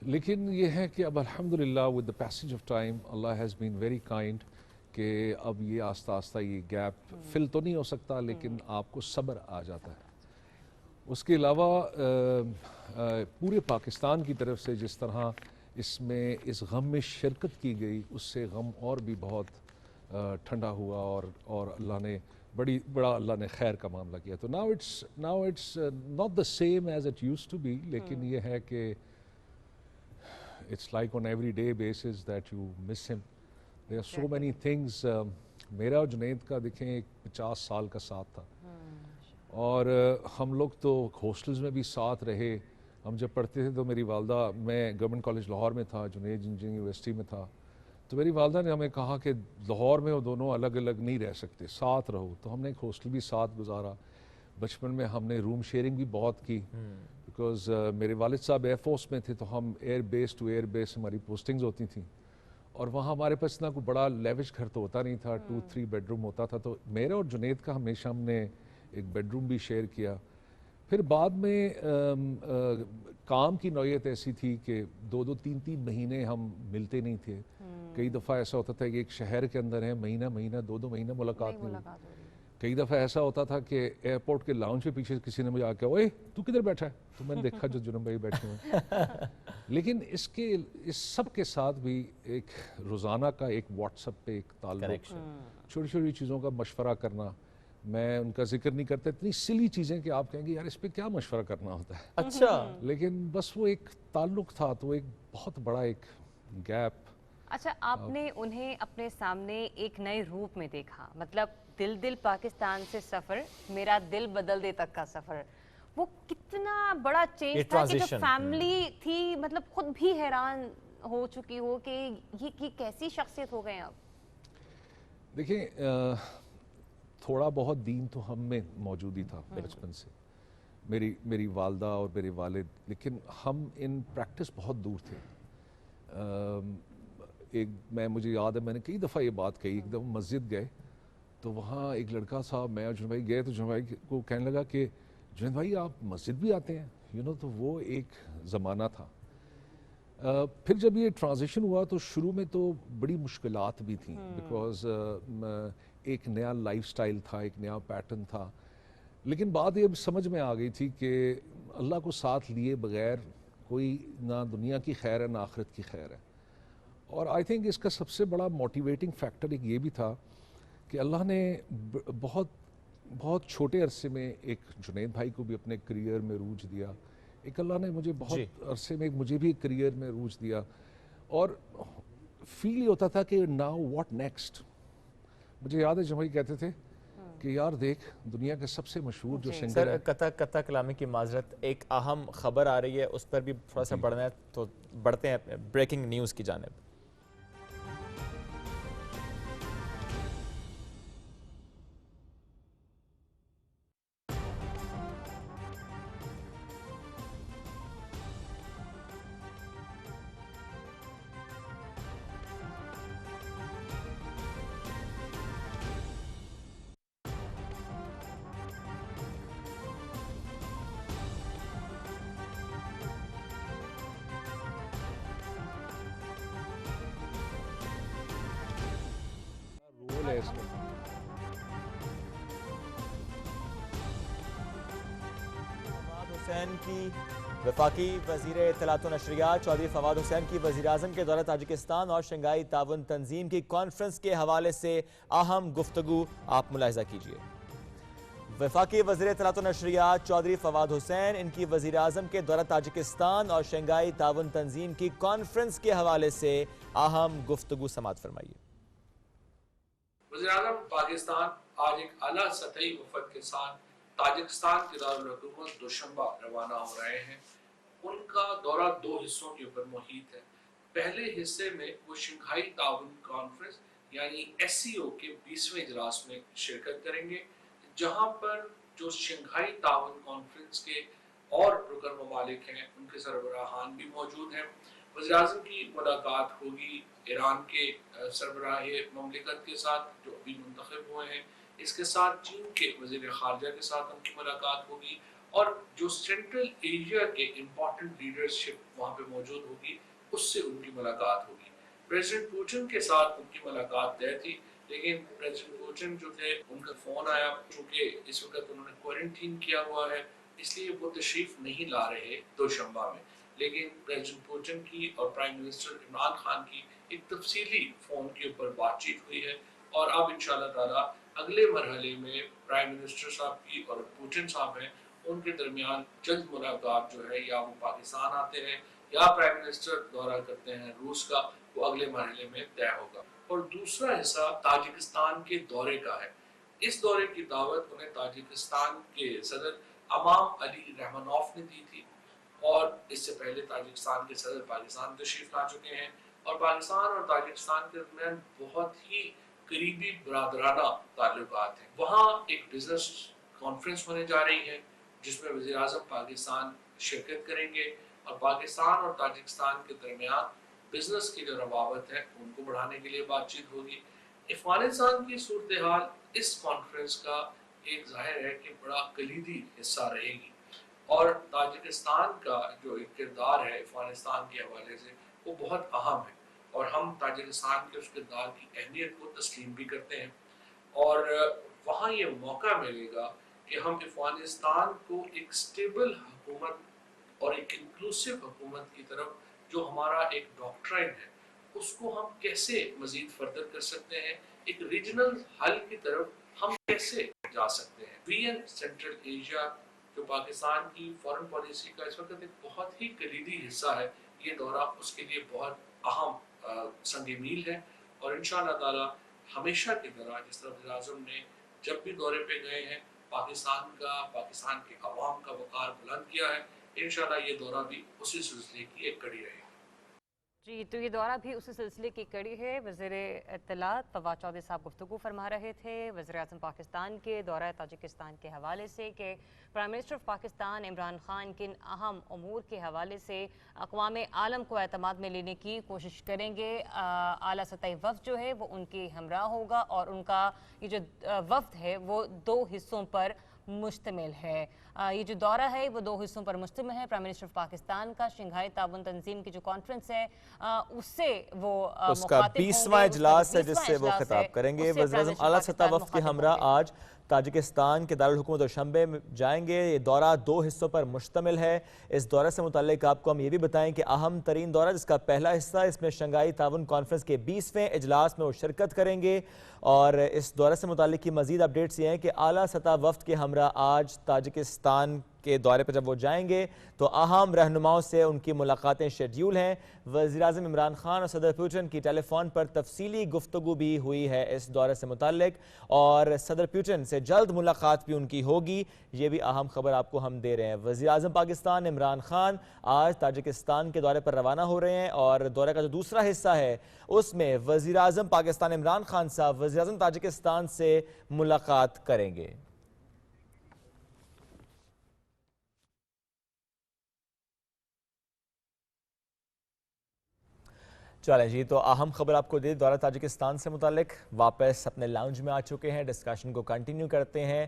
لیکن یہ ہے کہ اب الحمدللہ with the passage of time Allah has been very kind کہ اب یہ آہستہ آہستہ یہ گیپ فل تو نہیں ہو سکتا لیکن آپ کو صبر آ جاتا ہے. اس کے علاوہ پورے پاکستان کی طرف سے جس طرح اس غم میں شرکت کی گئی, اس سے غم اور بھی بہت ٹھنڈا ہوا, اور اللہ نے بڑا اللہ نے خیر کا معاملہ کیا. تو now it's not the same as it used to be, لیکن یہ ہے کہ it's like on every day basis that you miss him. There are so many things. میرا اور جنید کا دیکھیں 50 سال کا ساتھ تھا, اور ہم لوگ تو ہاسٹلز میں بھی ساتھ رہے, ہم جب پڑھتے تھے تو میری والدہ, میں گورنمنٹ کالج لاہور میں تھا, جنید انجینئرنگ یونیورسٹی میں تھا, تو میری والدہ نے ہمیں کہا کہ لاہور میں وہ دونوں الگ الگ نہیں رہ سکتے, ساتھ رہو. تو ہم نے ایک ہاسٹل بھی ساتھ گزارا. بچپن میں ہم نے روم شیئرنگ بھی بہت کی, بیکاز میرے والد صاحب ایئر فورس میں تھے, تو ہم air base to air base ہماری پوسٹنگز ہوتی تھیں, اور وہاں ہمارے پاس اتنا کوئی بڑا لیوش گھر تو ہوتا نہیں تھا, 2-3 بیڈ روم ہوتا تھا. تو میرے اور جنید کا ہمیشہ ہم نے ایک بیڈ روم بھی شیئر کیا. پھر بعد میں کام کی نوعیت ایسی تھی کہ 2-3 مہینے ہم ملتے نہیں تھے. کئی دفعہ ایسا ہوتا تھا کہ ایک شہر کے اندر ہے, مہینہ 2 مہینہ ملاقات نہیں ہوئی. کئی دفعہ ایسا ہوتا تھا کہ ایئرپورٹ کے لاؤنج کے پیچھے کسی نے مجھے آ کے, اوئے تو کدھر بیٹھا ہے, تو میں نے دیکھا جو جنم بھائی بیٹھے ہوئے. لیکن اس سب کے ساتھ بھی ایک روزانہ کا ایک واٹس ایپ پہ ایک تعلق, چھوٹی چھوٹی چیزوں کا مشورہ کرنا. میں ان کا ذکر نہیں کرتا, اتنی سلی چیزیں کہ آپ کہیں گے یار اس پہ کیا مشورہ کرنا ہوتا ہے. اچھا, لیکن بس وہ ایک تعلق تھا, تو ایک بہت بڑا ایک گیپ. اچھا, آپ نے انہیں اپنے سامنے ایک نئے روپ میں دیکھا, مطلب دل پاکستان سے سفر, میرا دل بدل دے تک کا سفر. وہ کتنا بڑا چینج تھا کہ جو فیملی تھی مطلب خود بھی حیران ہو چکی ہو کہ یہ کیسی شخصیت ہو گئے آپ. دیکھیں, تھوڑا بہت دین تو ہم میں موجود ہی تھا بچپن سے, میری والدہ اور میرے والد, لیکن ہم ان پریکٹس بہت دور تھے. مجھے یاد ہے میں نے کئی دفعہ یہ بات کہی. ایک دفعہ مسجد گئے تو وہاں ایک لڑکا صاحب, میں اور جنید بھائی گئے, تو جنید بھائی کو کہنے لگا کہ جنید بھائی آپ مسجد بھی آتے ہیں, تو وہ ایک زمانہ تھا. پھر جب یہ ٹرانزیشن ہوا تو شروع میں تو بڑی مشکلات بھی تھیں, بیکاز ایک نیا لائف سٹائل تھا, ایک نیا پیٹرن تھا. لیکن بات یہ سمجھ میں آ گئی تھی کہ اللہ کو ساتھ لیے بغیر کوئی نہ دنیا کی خیر ہے نہ آخرت کی خیر ہے. اور آئی تھنک اس کا سب سے بڑا موٹیویٹنگ فیکٹر ایک یہ بھی تھا کہ اللہ نے بہت چھوٹے عرصے میں ایک جنید بھائی کو بھی اپنے کریئر میں عروج دیا, ایک اللہ نے مجھے بہت عرصے میں مجھے بھی ایک کریئر میں عروج دیا. اور فیل یہ ہوتا تھا کہ ناؤ واٹ نیکسٹ. مجھے یاد ہے جب بھائی کہتے تھے کہ یار دیکھ دنیا کے سب سے مشہور جو سنگر سر, قطع کلامی کی معذرت, ایک اہم خبر آ رہی ہے, اس پر بھی تھوڑا سا پڑھنا ہے, تو بڑھتے ہیں بریکنگ نیوز کی جانب. حسین کی وفاقی وزیر اطلاعات و نشریات چودھری فواد حسین کی وزیراعظم کے دورہ تاجکستان اور شنگھائی تعاون تنظیم کی کانفرنس کے حوالے سے اہم گفتگو آپ ملاحظہ کیجئے. وفاقی وزیر اطلاعات و نشریات چودھری فواد حسین ان کی وزیراعظم کے دورہ تاجکستان اور شنگھائی تعاون تنظیم کی کانفرنس کے حوالے سے اہم گفتگو سماعت فرمائیے. وزیراعظم پاکستان آج ایک اعلیٰ سطحی وفد کے ساتھ تاجکستان کے دارالحکومت دوشنبہ روانہ ہو رہے ہیں. ان کا دورہ 2 حصوں کے اوپر محیط ہے. پہلے حصے میں وہ شنگھائی تعاون کانفرنس یعنی SCO کے 20ویں اجلاس میں شرکت کریں گے, جہاں پر جو شنگھائی تعاون کانفرنس کے اور رکن ممالک ہیں ان کے سربراہان بھی موجود ہیں. وزیراعظم کی ملاقات ہوگی ایران کے سربراہ مملکت کے ساتھ جو ابھی منتخب ہوئے ہیں, اس کے ساتھ چین کے وزیر خارجہ کے ساتھ ان کی ملاقات ہوگی, اور جو سینٹرل ایشیا کے امپورٹنٹ لیڈرشپ وہاں پہ موجود ہوگی اس سے ان کی ملاقات ہوگی. پریزیڈنٹ پوٹن کے ساتھ ان کی ملاقات طے تھی, لیکن پریزیڈنٹ پوٹن جو تھے ان کا فون آیا, چونکہ اس وقت انہوں نے کوارنٹین کیا ہوا ہے اس لیے وہ تشریف نہیں لا رہے دوشنبہ میں. لیکن پریزیڈنٹ پوٹن کی اور پرائم منسٹر عمران خان کی ایک تفصیلی فون کے اوپر بات چیت ہوئی ہے, اور اب انشاءاللہ تعالیٰ اگلے مرحلے میں پرائم منسٹر صاحب کی اور پوٹن صاحب ہیں ان کے درمیان جلد ملاقات جو ہے, یا وہ پاکستان آتے ہیں یا پرائم منسٹر دورہ کرتے ہیں روس کا, وہ اگلے مرحلے میں طے ہوگا. اور دوسرا حصہ تاجکستان کے دورے کا ہے. اس دورے کی دعوت انہیں تاجکستان کے صدر امام علی رحمانوف نے دی تھی, اور اس سے پہلے تاجکستان کے صدر پاکستان تشریف لا چکے ہیں، اور پاکستان اور تاجکستان کے درمیان بہت ہی قریبی برادرانہ تعلقات ہیں۔ وہاں ایک بزنس کانفرنس ہونے جا رہی ہے جس میں وزیر اعظم پاکستان شرکت کریں گے، اور پاکستان اور تاجکستان کے درمیان بزنس کی جو روابط ہے ان کو بڑھانے کے لیے بات چیت ہوگی۔ افغانستان کی صورتحال اس کانفرنس کا ایک ظاہر ہے کہ بڑا کلیدی حصہ رہے گی، اور تاجکستان کا جو ایک کردار ہے افغانستان کے حوالے سے وہ بہت اہم ہے، اور ہم تاجکستان کے اس کردار کی اہمیت کو تسلیم بھی کرتے ہیں، اور وہاں یہ موقع ملے گا کہ ہم افغانستان کو ایک سٹیبل حکومت اور ایک انکلوسیو حکومت کی طرف جو ہمارا ایک ڈاکٹرائن ہے اس کو ہم کیسے مزید فردر کر سکتے ہیں، ایک ریجنل حل کی طرف ہم کیسے جا سکتے ہیں۔ وی این سینٹرل ایشیا جو پاکستان کی فارن پالیسی کا اس وقت ایک بہت ہی کلیدی حصہ ہے، یہ دورہ اس کے لیے بہت اہم سنگ میل ہے، اور انشاءاللہ تعالی ہمیشہ کی طرح جس طرح وزیر اعظم نے جب بھی دورے پہ گئے ہیں پاکستان کے عوام کا وقار بلند کیا ہے، انشاءاللہ یہ دورہ بھی اسی سلسلے کی ایک کڑی رہے گی۔ جی، تو یہ دورہ بھی اسی سلسلے کی کڑی ہے۔ وزیر اطلاعات فواد چودھری صاحب گفتگو فرما رہے تھے وزیر اعظم پاکستان کے دورہ تاجکستان کے حوالے سے کہ prime minister of Pakistan Imran Khan کن اہم امور کے حوالے سے اقوام عالم کو اعتماد میں لینے کی کوشش کریں گے۔ اعلیٰ سطحی وفد جو ہے وہ ان کے ہمراہ ہوگا، اور ان کا یہ جو وفد ہے وہ 2 حصوں پر مشتمل ہے۔ یہ جو دورہ ہے وہ 2 حصوں پر مشتمل ہے۔ پرائم منسٹر آف پاکستان کا شنگھائی تعاون تنظیم کی جو کانفرنس ہے اس سے وہ اس کا 20واں اجلاس ہے جس سے وہ خطاب کریں گے۔ وزیر اعظم اعلیٰ سطح وفد کے ہمراہ آج تاجکستان کے دارالحکومت دوشنبے میں جائیں گے۔ یہ دورہ 2 حصوں پر مشتمل ہے۔ اس دورے سے متعلق آپ کو ہم یہ بھی بتائیں کہ اہم ترین دورہ جس کا پہلا حصہ اس میں شنگھائی تعاون کانفرنس کے 20ویں اجلاس میں وہ شرکت کریں گے، اور اس دورے سے متعلق کی مزید اپڈیٹس یہ ہیں کہ اعلیٰ سطح وفد کے ہمراہ آج تاجکستان کے دورے پر جب وہ جائیں گے تو اہم رہنماؤں سے ان کی ملاقاتیں شیڈیول ہیں۔ وزیر اعظم عمران خان اور صدر پیوٹن کی ٹیلی فون پر تفصیلی گفتگو بھی ہوئی ہے اس دورے سے متعلق، اور صدر پیوٹن سے جلد ملاقات بھی ان کی ہوگی، یہ بھی اہم خبر آپ کو ہم دے رہے ہیں۔ وزیر اعظم پاکستان عمران خان آج تاجکستان کے دورے پر روانہ ہو رہے ہیں، اور دورے کا جو دوسرا حصہ ہے اس میں وزیر اعظم پاکستان عمران خان صاحب وزیر اعظم تاجکستان سے ملاقات کریں گے۔ چلیں جی، تو اہم خبر آپ کو دے دورہ تاجکستان سے متعلق۔ واپس اپنے لاؤنج میں آ چکے ہیں، ڈسکشن کو کنٹینیو کرتے ہیں۔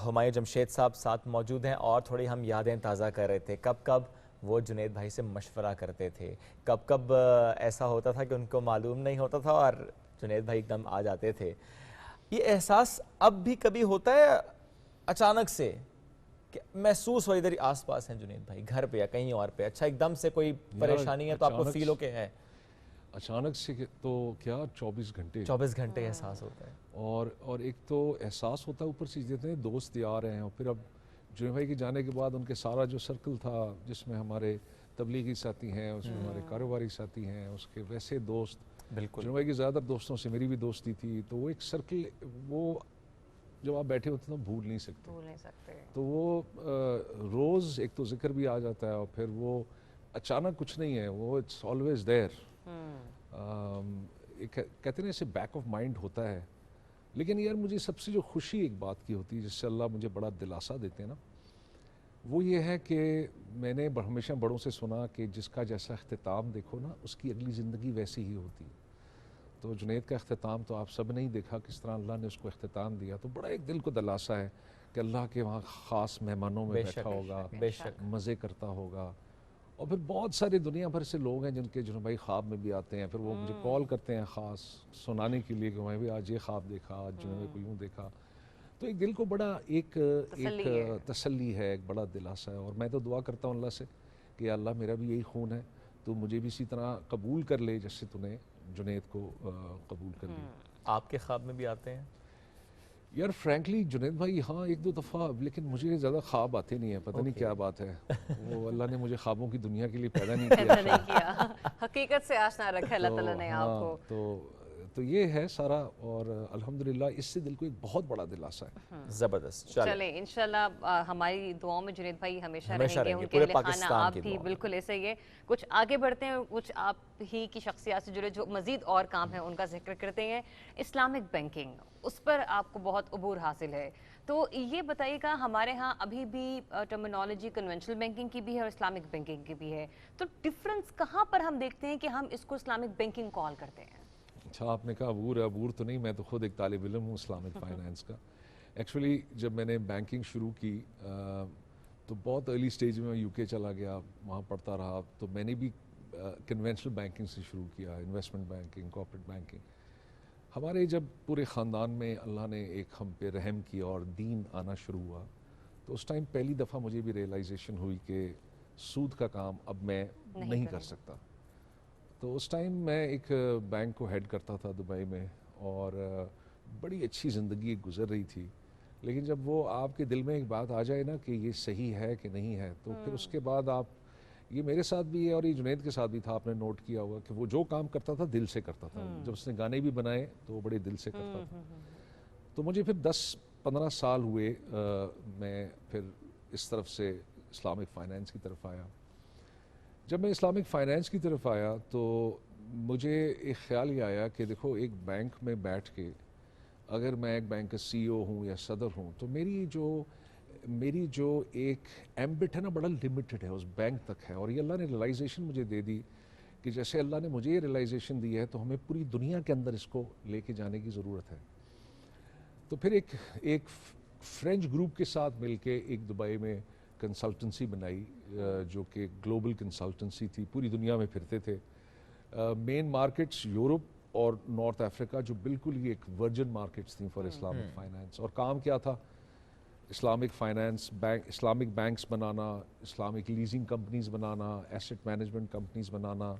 ہمایوں جمشید صاحب ساتھ موجود ہیں، اور تھوڑی ہم یادیں تازہ کر رہے تھے کب کب وہ جنید بھائی سے مشورہ کرتے تھے، کب کب ایسا ہوتا تھا کہ ان کو معلوم نہیں ہوتا تھا اور جنید بھائی ایک دم آ جاتے تھے۔ یہ احساس اب بھی کبھی ہوتا ہے اچانک سے کہ محسوس ہو ادھر ہی آس پاس ہیں جنید بھائی، گھر پہ یا کہیں اور پہ، اچھا ایک دم سے کوئی پریشانی ہے تو آپ کو فیل ہو کہ ہے؟ اچانک سے تو کیا 24 گھنٹے احساس ہوتا ہے، اور ایک تو احساس ہوتا ہے، اوپر سے دیتے ہیں دوست یار ہیں، اور پھر اب جنید بھائی کے جانے کے بعد ان کے سارا جو سرکل تھا جس میں ہمارے تبلیغی ساتھی ہیں، اس میں ہمارے کاروباری ساتھی ہیں، اس کے ویسے دوست، بالکل جنید بھائی کے زیادہ تر دوستوں سے میری بھی دوستی تھی، تو وہ ایک سرکل، وہ جب آپ بیٹھے ہوتے ہیں تو بھول نہیں سکتے، تو وہ روز ایک تو ذکر بھی آ جاتا ہے، اور پھر وہ اچانک کچھ نہیں ہے، وہ اٹس آلویز دیر، کہتے ہیں اسے بیک آف مائنڈ ہوتا ہے۔ لیکن یار مجھے سب سے جو خوشی ایک بات کی ہوتی ہے جس سے اللہ مجھے بڑا دلاسا دیتے ہیں نا، وہ یہ ہے کہ میں نے ہمیشہ بڑوں سے سنا کہ جس کا جیسا اختتام دیکھو نا اس کی اگلی زندگی ویسی ہی ہوتی ہے۔ تو جنید کا اختتام تو آپ سب نے ہی دیکھا کس طرح اللہ نے اس کو اختتام دیا، تو بڑا ایک دل کو دلاسا ہے کہ اللہ کے وہاں خاص مہمانوں میں بیٹھا ہوگا، مزے کرتا ہوگا، اور پھر بہت سارے دنیا بھر سے لوگ ہیں جن کے جنید بھائی خواب میں بھی آتے ہیں، پھر وہ مجھے کال کرتے ہیں خاص سنانے کے لیے کہ میں بھی آج یہ خواب دیکھا، آج جنید بھائی کو یوں دیکھا، تو ایک دل کو بڑا ایک تسلی ہے، ایک بڑا دلاسا ہے۔ اور میں تو دعا کرتا ہوں اللہ سے کہ اللہ میرا بھی یہی خون ہے، تو مجھے بھی اسی طرح قبول کر لے جیسے تو نے جنید کو قبول کر لیا۔ آپ کے خواب میں بھی آتے ہیں؟ یار فرینکلی جنید بھائی ہاں 1-2 دفعہ، لیکن مجھے زیادہ خواب آتے نہیں ہیں، پتہ نہیں کیا بات ہے، وہ اللہ نے مجھے خوابوں کی دنیا کے لیے پیدا نہیں کیا، حقیقت سے آشنا رکھا اللہ تعالیٰ نے آپ کو۔ تو یہ ہے سارا، اور الحمدللہ اس سے دل کو ایک بہت بڑا دلاسا ہے. زبردست. چلیں انشاءاللہ ہماری دعاؤں میں جنید بھائی ہمیشہ ہمیشہ رہیں گے، رہیں گے، ان کے پورے اہل خانہ پاکستان آپ کی بھی دعاؤں میں. بالکل ایسے ہی ہے. کچھ آگے بڑھتے ہیں، کچھ آپ ہی کی شخصیات سے جڑے جو مزید اور کام ہیں ان کا ذکر کرتے ہیں. اسلامک بینکنگ، اس پر آپ کو بہت عبور حاصل ہے، تو یہ بتائیے گا ہمارے ہاں ابھی بھی ٹرمینالوجی کنونشنل بینکنگ کی بھی ہے اور اسلامک بینکنگ کی بھی ہے، تو ڈفرنس کہاں پر ہم دیکھتے ہیں کہ ہم اس کو اسلامک بینکنگ کال کرتے ہیں؟ اچھا آپ نے کہا عبور ہے، عبور تو نہیں، میں تو خود ایک طالب علم ہوں اسلامک فائنانس کا. ایکچولی جب میں نے بینکنگ شروع کی تو بہت ارلی سٹیج میں یو کے چلا گیا، وہاں پڑھتا رہا، تو میں نے بھی کنونشنل بینکنگ سے شروع کیا، انویسٹمنٹ بینکنگ، کارپوریٹ بینکنگ. ہمارے جب پورے خاندان میں اللہ نے ایک ہم پہ رحم کیا اور دین آنا شروع ہوا، تو اس ٹائم پہلی دفعہ مجھے بھی ریئلائزیشن ہوئی کہ سود کا کام اب میں نہیں کر سکتا. تو اس ٹائم میں ایک بینک کو ہیڈ کرتا تھا دبئی میں، اور بڑی اچھی زندگی گزر رہی تھی، لیکن جب وہ آپ کے دل میں ایک بات آ جائے نا کہ یہ صحیح ہے کہ نہیں ہے، تو پھر اس کے بعد آپ، یہ میرے ساتھ بھی ہے اور یہ جنید کے ساتھ بھی تھا، آپ نے نوٹ کیا ہوگا کہ وہ جو کام کرتا تھا دل سے کرتا تھا. جب اس نے گانے بھی بنائے تو وہ بڑے دل سے کرتا تھا. تو مجھے پھر 10-15 سال ہوئے میں پھر اس طرف سے اسلامک فائنانس کی طرف آیا. جب میں اسلامک فائنانس کی طرف آیا تو مجھے ایک خیال یہ آیا کہ دیکھو ایک بینک میں بیٹھ کے اگر میں ایک بینک کا سی او ہوں یا صدر ہوں تو میری جو ایک ایمبٹ ہے نا بڑا لمیٹڈ ہے، اس بینک تک ہے. اور یہ اللہ نے ریلائزیشن مجھے دے دی کہ جیسے اللہ نے مجھے یہ ریلائزیشن دی ہے تو ہمیں پوری دنیا کے اندر اس کو لے کے جانے کی ضرورت ہے. تو پھر ایک فرینچ گروپ کے ساتھ مل کے ایک دبئی میں کنسلٹنسی بنائی جو کہ گلوبل کنسلٹنسی تھی، پوری دنیا میں پھرتے تھے. مین مارکیٹس یورپ اور نارتھ افریقہ جو بالکل ہی ایک ورجن مارکیٹس تھیں فار اسلامک فائنانس. اور کام کیا تھا؟ Islamic finance bank, Islamic banks بنانا، اسلامک لیزنگ کمپنیز بنانا، ایسٹ مینجمنٹ کمپنیز بنانا،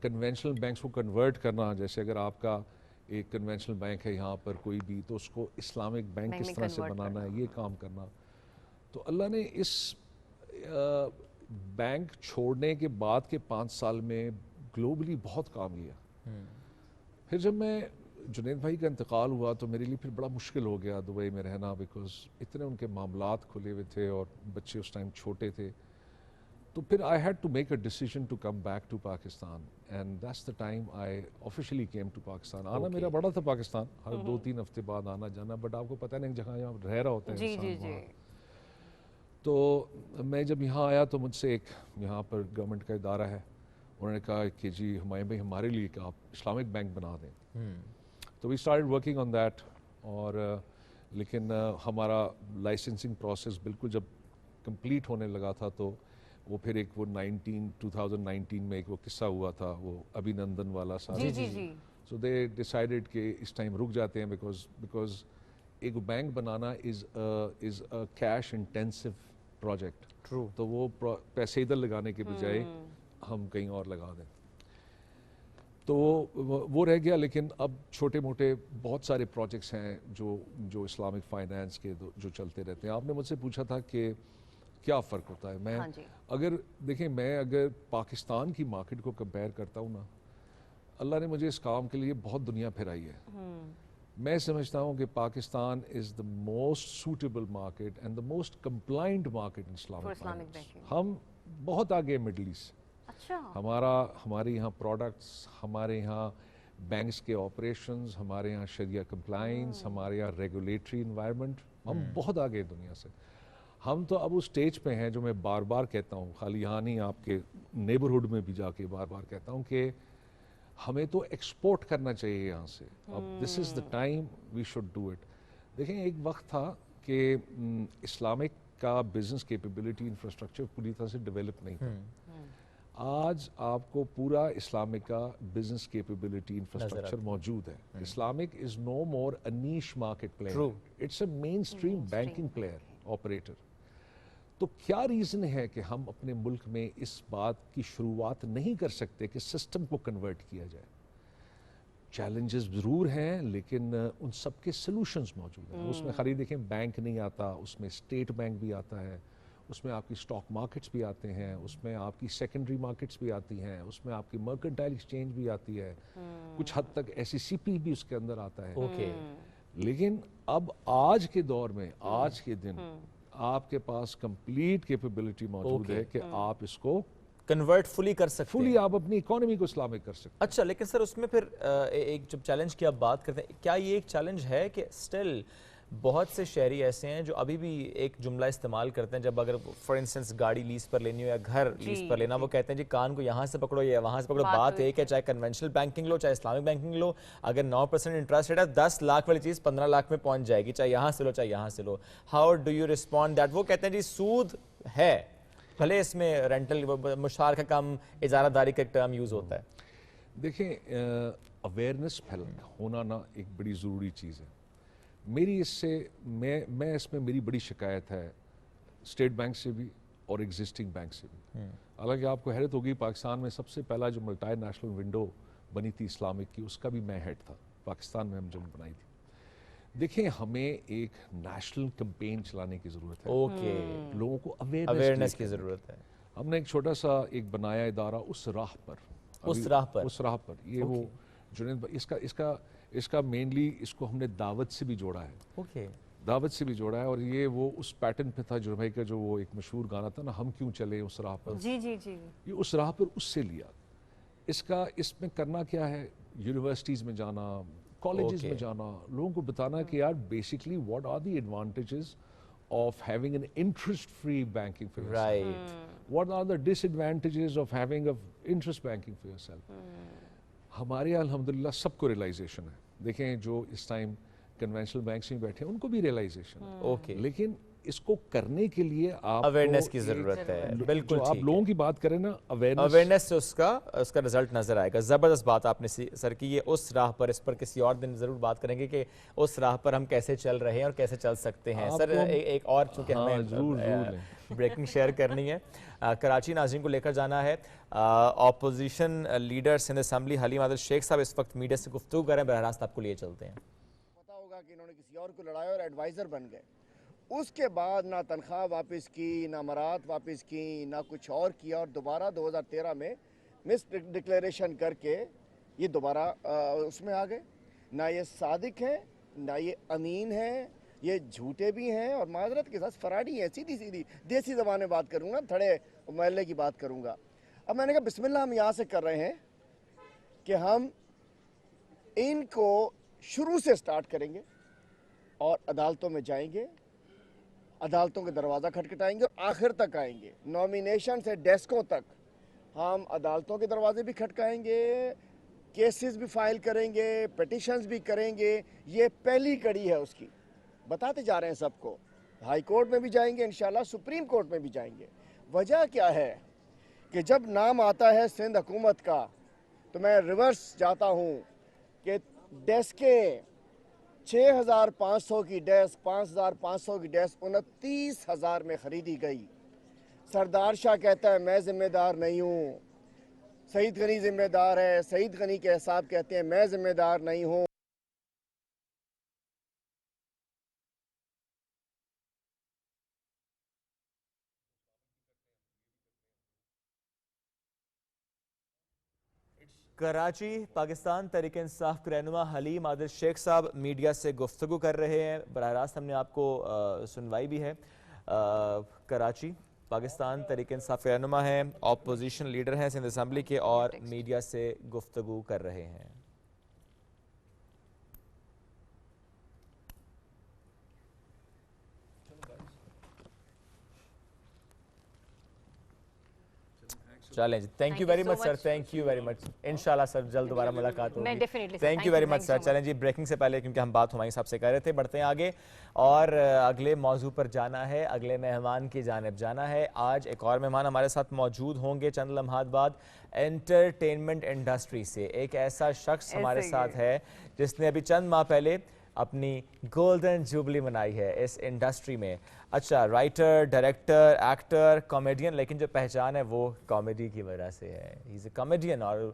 کنونشنل بینکس کو کنورٹ کرنا. جیسے اگر آپ کا ایک کنونشنل بینک ہے یہاں پر کوئی بھی، تو اس کو اسلامک بینک کس طرح سے بنانا ہے، یہ کام کرنا. تو اللہ نے اس بینک چھوڑنے کے بعد کے 5 سال میں گلوبلی بہت کام لیا. پھر جب میں جنید بھائی کا انتقال ہوا تو میرے لیے پھر بڑا مشکل ہو گیا دبئی میں رہنا، بیکاز اتنے ان کے معاملات کھلے ہوئے تھے اور بچے اس ٹائم چھوٹے تھے. تو پھر I had to make a decision to come back to Pakistan and that's the time I officially came to Pakistan. آنا میرا بڑا تھا پاکستان، ہر 2-3 ہفتے بعد آنا جانا، بٹ آپ کو پتہ نہیں جہاں یہاں رہ رہا ہوتا ہے انسان وہاں. تو میں جب یہاں آیا تو مجھ سے ایک یہاں پر گورنمنٹ کا ادارہ ہے، انہوں نے کہا کہ جی ہمارے لیے کہ آپ اسلامک بینک بنا دیں. تو we started working on that. اور لیکن ہمارا لائسنسنگ پروسیس بالکل جب کمپلیٹ ہونے لگا تھا تو وہ پھر ایک وہ 2019 میں ایک وہ قصہ ہوا تھا وہ ابھی نندن والا سارا. سو دے ڈیسائیڈڈ کہ اس ٹائم رک جاتے ہیں بیکاز ایک bank banana is a cash intensive project. تو وہ پیسے ادھر لگانے کے بجائے ہم کہیں اور لگا دیں. تو وہ رہ گیا. لیکن اب چھوٹے موٹے بہت سارے پروجیکٹس ہیں جو اسلامک فائنانس کے جو چلتے رہتے ہیں. آپ نے مجھ سے پوچھا تھا کہ کیا فرق ہوتا ہے. میں اگر پاکستان کی مارکیٹ کو کمپیئر کرتا ہوں نا، اللہ نے مجھے اس کام کے لیے بہت دنیا پھرائی ہے. میں سمجھتا ہوں کہ Pakistan is the most suitable market and the most compliant market in Islamic finance. ہم بہت آگے مڈل ایسٹ. ہمارے یہاں پروڈکٹس، ہمارے یہاں بینکس کے آپریشنز، ہمارے یہاں شریعہ کمپلائنس، ہمارے یہاں ریگولیٹری انوائرمنٹ، ہم بہت آگے دنیا سے. ہم تو اب اس سٹیج پہ ہیں جو میں بار بار کہتا ہوں، خالی یہاں نہیں آپ کے نیبرہڈ میں بھی جا کے بار بار کہتا ہوں کہ ہمیں تو ایکسپورٹ کرنا چاہیے یہاں سے. اب this is the time we should do it. دیکھیں ایک وقت تھا کہ اسلامک کا بزنس کیپیبلٹی انفراسٹرکچر پوری طرح سے ڈیولپ نہیں تھا. آج آپ کو پورا اسلامک کا بزنس کیپیبلٹی انفراسٹرکچر موجود ہے. Islamic is no more a niche market player, it's a mainstream banking player, operator. تو کیا ریزن ہے کہ ہم اپنے ملک میں اس بات کی شروعات نہیں کر سکتے کہ سسٹم کو کنورٹ کیا جائے؟ چیلنجز ضرور ہیں لیکن ان سب کے سلوشنز موجود ہیں. اس میں خالی دیکھیں بینک نہیں آتا، اس میں اسٹیٹ بینک بھی آتا ہے، اس میں آپ کی اسٹاک مارکیٹس بھی آتے ہیں, اس میں آپ کی سیکنڈری مارکیٹس بھی آتی ہیں, اس میں آپ کی مرکنٹائل ایکسچینج بھی آتی ہے, کچھ حد تک SECP بھی اس کے اندر آتا ہے. لیکن اب آج کے دور میں, آج کے دن آپ کے پاس کمپلیٹ کیپیبلٹی موجود ہے کہ آپ اس کو کنورٹ فلی کر سکتے ہیں, فلی آپ اپنی اکانومی کو اسلامک کر سکتے ہیں. اچھا, لیکن سر اس میں پھر ایک جب چیلنج کی آپ بات کرتے ہیں, کیا یہ ایک چیلنج ہے کہ سٹل بہت سے شہری ایسے ہیں جو ابھی بھی ایک جملہ استعمال کرتے ہیں جب اگر فار انسٹنس گاڑی لیز پر لینی ہو یا گھر لیز پر لینا, وہ کہتے ہیں جی کان کو یہاں سے پکڑو یا وہاں سے پکڑو, بات ایک ہے, چاہے کنونشنل بینکنگ لو چاہے اسلامک بینکنگ لو, اگر 9% انٹرسٹ ریٹ ہے 10 لاکھ والی چیز 15 لاکھ میں پہنچ جائے گی, چاہے یہاں سے لو چاہے یہاں سے لو. How do you respond that? وہ کہتے ہیں جی سود ہے, بھلے اس میں رینٹل مشتار کا کم اجارہ داری کا ایک ٹرم یوز ہوتا ہے. دیکھیں, اویئرنیس ہونا نا ایک بڑی ضروری چیز ہے. میری اس سے میں اس میں میری بڑی شکایت ہے اسٹیٹ بینک سے بھی اور ایگزسٹنگ بینک سے بھی. حالانکہ آپ کو حیرت ہوگی, پاکستان میں سب سے پہلا جو ملٹی نیشنل ونڈو بنی تھی اسلامک کی, اس کا بھی میں ہیڈ تھا پاکستان میں, ہم جب بنائی تھی. دیکھیں, ہمیں ایک نیشنل کمپین چلانے کی ضرورت ہے, لوگوں کو اویئرنیس کی ضرورت ہے. ہم نے ایک چھوٹا سا ایک بنایا ادارہ اس راہ پر, یہ وہ جنید, اس کا مینلی اس کو ہم نے دعوت سے بھی جوڑا ہے, دعوت سے بھی جوڑا ہے, اور یہ وہ اس پیٹرن پہ تھا جو بھائی کا جو وہ ایک مشہور گانا تھا نا, ہم کیوں چلے اس راہ پر, یہ اس راہ پر اس سے لیا. اس میں کرنا کیا ہے, یونیورسٹیز میں جانا, کالجز میں جانا, لوگوں کو بتانا کہ یار basically what are the advantages of having an interest-free banking for yourself. Right. What are the disadvantages of having an interest banking for yourself? ہمارے الحمدللہ سب کو ریلائزیشن ہے. دیکھیں, جو اس ٹائم کنونشنل بینکس میں بیٹھے ہیں ان کو بھی ریلائزیشن ہے, لیکن اس کو کرنے کے لیے آپ اویئرنیس کی ضرورت ہے. بالکل, آپ لوگوں کی بات کریں نا, اویئرنیس سے اس کا رزلٹ نظر آئے گا. زبردست بات آپ نے سر کی. یہ اس راہ پر, اس پر کسی اور دن ضرور بات کریں گے کہ اس راہ پر ہم کیسے چل رہے ہیں اور کیسے چل سکتے ہیں. سر ایک اور, چونکہ ہمیں بریکنگ شیئر کرنی ہے, کراچی ناظرین کو لے کر جانا ہے. Opposition leader Sindh assembly Haleem Adil Sheikh صاحب اس وقت میڈیا سے گفتگو کر رہے ہیں, براہ راست آپ کو لیے چلتے ہیں. پتا ہوگا کہ انہوں نے کسی اور کو لڑایا اور ایڈوائزر بن گئے. اس کے بعد نہ تنخواہ واپس کی, نہ مراد واپس کی, نہ کچھ اور کیا, اور دوبارہ 2013 میں مس ڈکلیریشن کر کے یہ دوبارہ اس میں آ گئے. نہ یہ صادق ہیں, نہ یہ امین ہیں, یہ جھوٹے بھی ہیں, اور معذرت کے ساتھ فراڈی ہیں. سیدھی سیدھی دیسی زبان میں بات کروں گا, تھڑے محلے کی بات کروں گا. اب میں نے کہا بسم اللہ ہم یہاں سے کر رہے ہیں کہ ہم ان کو شروع سے سٹارٹ کریں گے اور عدالتوں میں جائیں گے, عدالتوں کے دروازہ کھٹکھٹائیں گے اور آخر تک آئیں گے. نومینیشن سے ڈیسکوں تک ہم عدالتوں کے دروازے بھی کھٹکائیں گے, کیسز بھی فائل کریں گے, پیٹیشنز بھی کریں گے. یہ پہلی کڑی ہے اس کی, بتاتے جا رہے ہیں سب کو. ہائی کورٹ میں بھی جائیں گے انشاءاللہ, سپریم کورٹ میں بھی جائیں گے. وجہ کیا ہے کہ جب نام آتا ہے سندھ حکومت کا تو میں ریورس جاتا ہوں کہ ڈیسکیں 6,500 کی ڈیسک, 5,500 کی ڈیسک 29,000 میں خریدی گئی. سردار شاہ کہتا ہے میں ذمہ دار نہیں ہوں, سعید غنی ذمہ دار ہے, سعید غنی کے حساب کہتے ہیں میں ذمہ دار نہیں ہوں. کراچی پاکستان تحریک انصاف کے رہنما حلیم عادل شیخ صاحب میڈیا سے گفتگو کر رہے ہیں. براہ راست ہم نے آپ کو سنوائی بھی ہے. کراچی پاکستان تحریک انصاف کے رہنما ہیں, اپوزیشن لیڈر ہیں سندھ اسمبلی کے, اور میڈیا سے گفتگو کر رہے ہیں. چلیں جی, thank you very much sir, thank you very much. انشاءاللہ سر جلد دوبارہ ملاقات ہوگی. Thank you very much sir. چلیں جی, بریکنگ سے پہلے کیونکہ ہم بات ہماری صاحب سے کر رہے تھے, بڑھتے ہیں آگے اور اگلے موضوع پر جانا ہے, اگلے مہمان کی جانب جانا ہے. آج ایک اور مہمان ہمارے ساتھ موجود ہوں گے چند لمحات بعد. انٹرٹینمنٹ انڈسٹری سے ایک ایسا شخص ہمارے ساتھ ہے جس نے ابھی چند ماہ پہلے اپنی گولڈن جوبلی منائی ہے اس انڈسٹری میں. اچھا، رائٹر، ڈائریکٹر، ایکٹر، کامیڈین، لیکن جو پہچان ہے وہ کامیڈی کی وجہ سے ہے. ہی از اے کامیڈین اور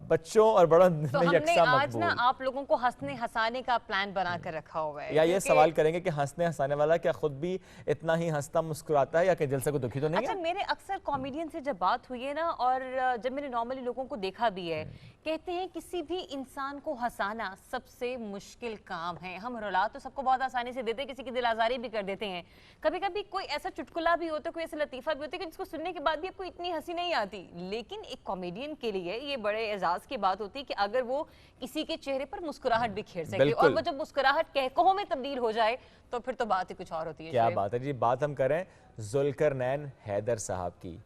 بچوں اور بڑوں تو میں ہم نے یکساں آج نا مقبول. آپ لوگوں کو ہنسنے ہنسانے کا پلان بنا کر رکھا ہوا ہے. یا یہ سوال کریں گے کہ ہنسنے ہنسانے والا کیا خود بھی اتنا ہی ہنستا مسکراتا ہے یا کہ دل سے کوئی دکھی تو نہیں اچھا، ہے؟ میرے اکثر کامیڈین سے جب بات ہوئی ہے نا، اور جب میں نے نارملی لوگوں کو دیکھا بھی ہے، کہتے ہیں کسی بھی انسان کو ہنسانا سب سے مشکل کام ہے. ہم رلا تو سب کو بہت آسانی سے دیتے ہیں، کسی کی دل آزاری بھی کر دیتے ہیں. کبھی کبھی کوئی ایسا چٹکلا بھی ہوتا ہے، کوئی ایسا لطیفہ بھی ہوتا ہے کہ جس کو سننے کے بعد بھی آپ کو اتنی ہنسی نہیں آتی. لیکن ایک کامیڈین کے لیے یہ بڑے اعزاز کی بات ہوتی ہے کہ اگر وہ کسی کے چہرے پر مسکراہٹ بھی کھیر سکے، اور وہ جب مسکراہٹ کہکہوں میں تبدیل ہو جائے تو پھر تو بات ہی کچھ اور ہوتی ہے. کیا بات ہے جی. بات ہم کریں ذوالقرنین حیدر صاحب کی.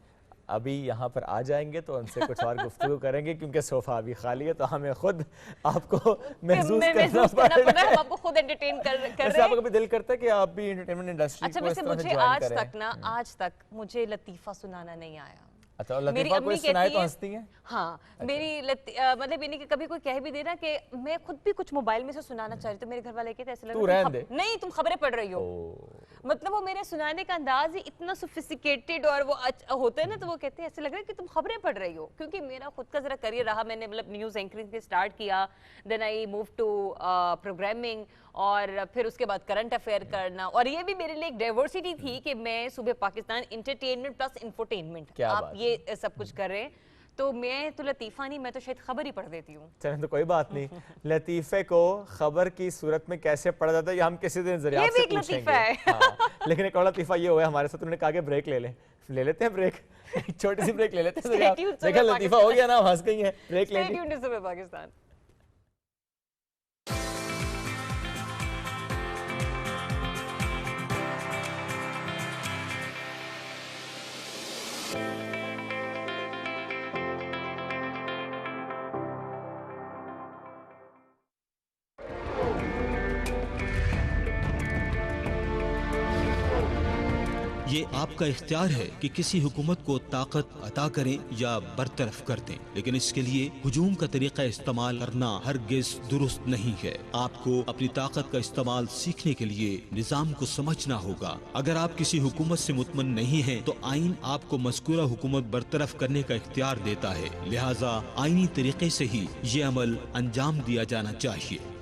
ابھی یہاں پر آ جائیں گے تو ان سے کچھ اور گفتگو کریں گے کیونکہ صوفہ ابھی خالی ہے تو ہمیں خود آپ کو محسوس کرنا پڑے گا. ہم آپ کو خود انٹرٹین کر رہے ویسے آپ کو کبھی دل کرتا ہے کہ آپ بھی انٹرٹینمنٹ انڈسٹری اچھا، کو اس ویسے طرح سے مجھے جوائن کریں؟ آج تک مجھے لطیفہ سنانا نہیں آیا. اچھا، اور لطیفہ کوئی سنائے تو ہنستی ہیں؟ ہاں، میری مطلب یہ نہیں کہ کبھی کوئی کہہ بھی دینا کہ میں خود بھی کچھ موبائل میں سے سنانا چاہ رہی تو میرے گھر والے کہتے ایسے لگ رہا ہے نہیں تم خبریں پڑھ رہی ہو. مطلب وہ میرے سنانے کا انداز ہی اتنا سوفسٹیکیٹڈ اور وہ ہوتا ہے نا، تو وہ کہتے ہیں ایسے لگ رہا ہے کہ تم خبریں پڑھ رہی ہو. کیونکہ میرا خود کا ذرا کریئر رہا، میں نے مطلب نیوز اینکرنگ سے سٹارٹ کیا، دین آئی موو ٹو پروگرامنگ، اور پھر اس کے بعد کرنٹ افیئر کرنا. اور یہ بھی میرے لیے ایک ڈائیورسٹی تھی کہ میں صبح پاکستان انٹرٹینمنٹ پلس انفوٹینمنٹ، آپ یہ سب کچھ کر رہے ہیں. تو میں تو لطیفہ نہیں، میں تو شاید خبر ہی پڑھ دیتی ہوں. چلیں تو کوئی بات نہیں. لطیفے کو خبر کی صورت میں کیسے پڑھا جاتا ہے یہ ہم کسی دن ذریعہ سے پوچھیں گے. لیکن ایک اور لطیفہ یہ ہوا ہے ہمارے ساتھ، انہوں نے کہا کہ بریک لے لیتے ہیں بریک، چھوٹی سی بریک لے لیتے ہیں. دیکھا لطیفہ ہو گیا نا، ہنس گئی ہیں. بریک لے لی. صبح پاکستان. یہ آپ کا اختیار ہے کہ کسی حکومت کو طاقت عطا کریں یا برطرف کر دیں، لیکن اس کے لیے ہجوم کا طریقہ استعمال کرنا ہرگز درست نہیں ہے. آپ کو اپنی طاقت کا استعمال سیکھنے کے لیے نظام کو سمجھنا ہوگا. اگر آپ کسی حکومت سے مطمئن نہیں ہیں تو آئین آپ کو مذکورہ حکومت برطرف کرنے کا اختیار دیتا ہے، لہٰذا آئینی طریقے سے ہی یہ عمل انجام دیا جانا چاہیے.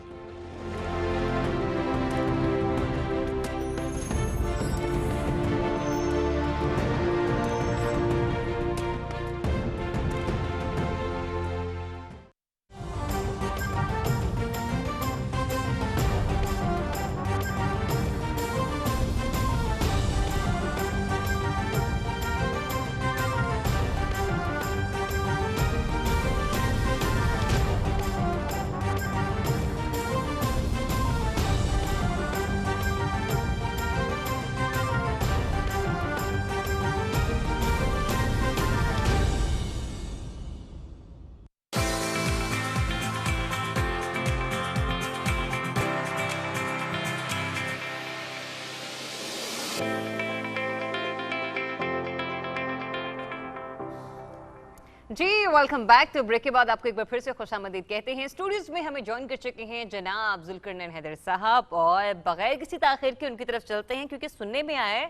جی ویلکم بیک. تو بریک کے بعد آپ کو ایک بار پھر سے خوش آمدید کہتے ہیں. اسٹوڈیوز میں ہمیں جوائن کر چکے ہیں جناب ذوالقرنین حیدر صاحب، اور بغیر کسی تاخیر کے ان کی طرف چلتے ہیں کیونکہ سننے میں آیا ہے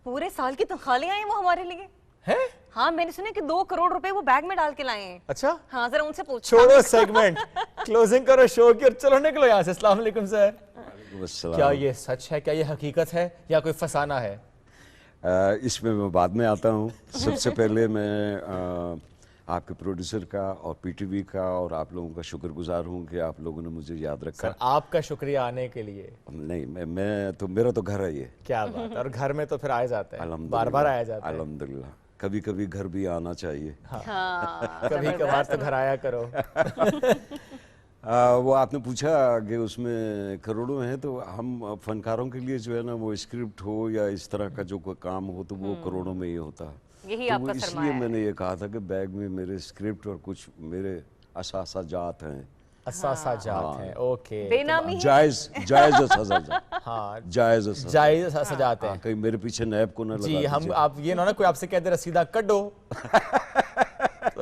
پورے سال کی تنخواہ آئی ہیں وہ ہمارے لیے. ہاں، میں نے سنا کہ 2 کروڑ روپے وہ بیگ میں ڈال کے لائے ہیں. اچھا، ہاں ذرا ان سے پوچھو. چھوڑو سیگمنٹ، کلوزنگ کرو شو کی اور چلو نکلو یہاں سے. السلام علیکم سر. کیا یہ سچ ہے، کیا یہ حقیقت ہے یا کوئی فسانہ ہے؟ اس میں بعد میں آتا ہوں. سب سے پہلے میں آپ کے پروڈیوسر کا اور پی ٹی وی کا اور آپ لوگوں کا شکر گزار ہوں کہ آپ لوگوں نے مجھے یاد رکھا. سر آپ کا شکریہ آنے کے لیے. نہیں، میں تو میرا تو گھر ہے یہ. کیا بات ہے. اور گھر میں تو پھر آیا جاتا ہے، بار بار آیا جاتا ہے. الحمدللہ. کبھی کبھی گھر بھی آنا چاہیے. کبھی کبھار تو گھر آیا کرو. وہ آپ نے پوچھا کہ اس میں کروڑوں ہیں، تو ہم فنکاروں کے لیے جو ہے نا وہ اسکرپٹ ہو یا اس طرح کا جو کوئی کام ہو تو وہ کروڑوں میں ہی ہوتا ہے. یہی آپ کا اس لیے میں نے یہ کہا تھا کہ بیگ میں میرے اسکرپٹ اور کچھ میرے اثاثہ جات ہیں. اثاثہ جات ہیں. اوکے، جائز اور سزا جات. ہاں، جائز اثاثہ جات ہیں. کہیں میرے پیچھے نیب کو نہ لگا. جی، ہم آپ یہ نہ کوئی آپ سے کہتے رسیدہ کڈو،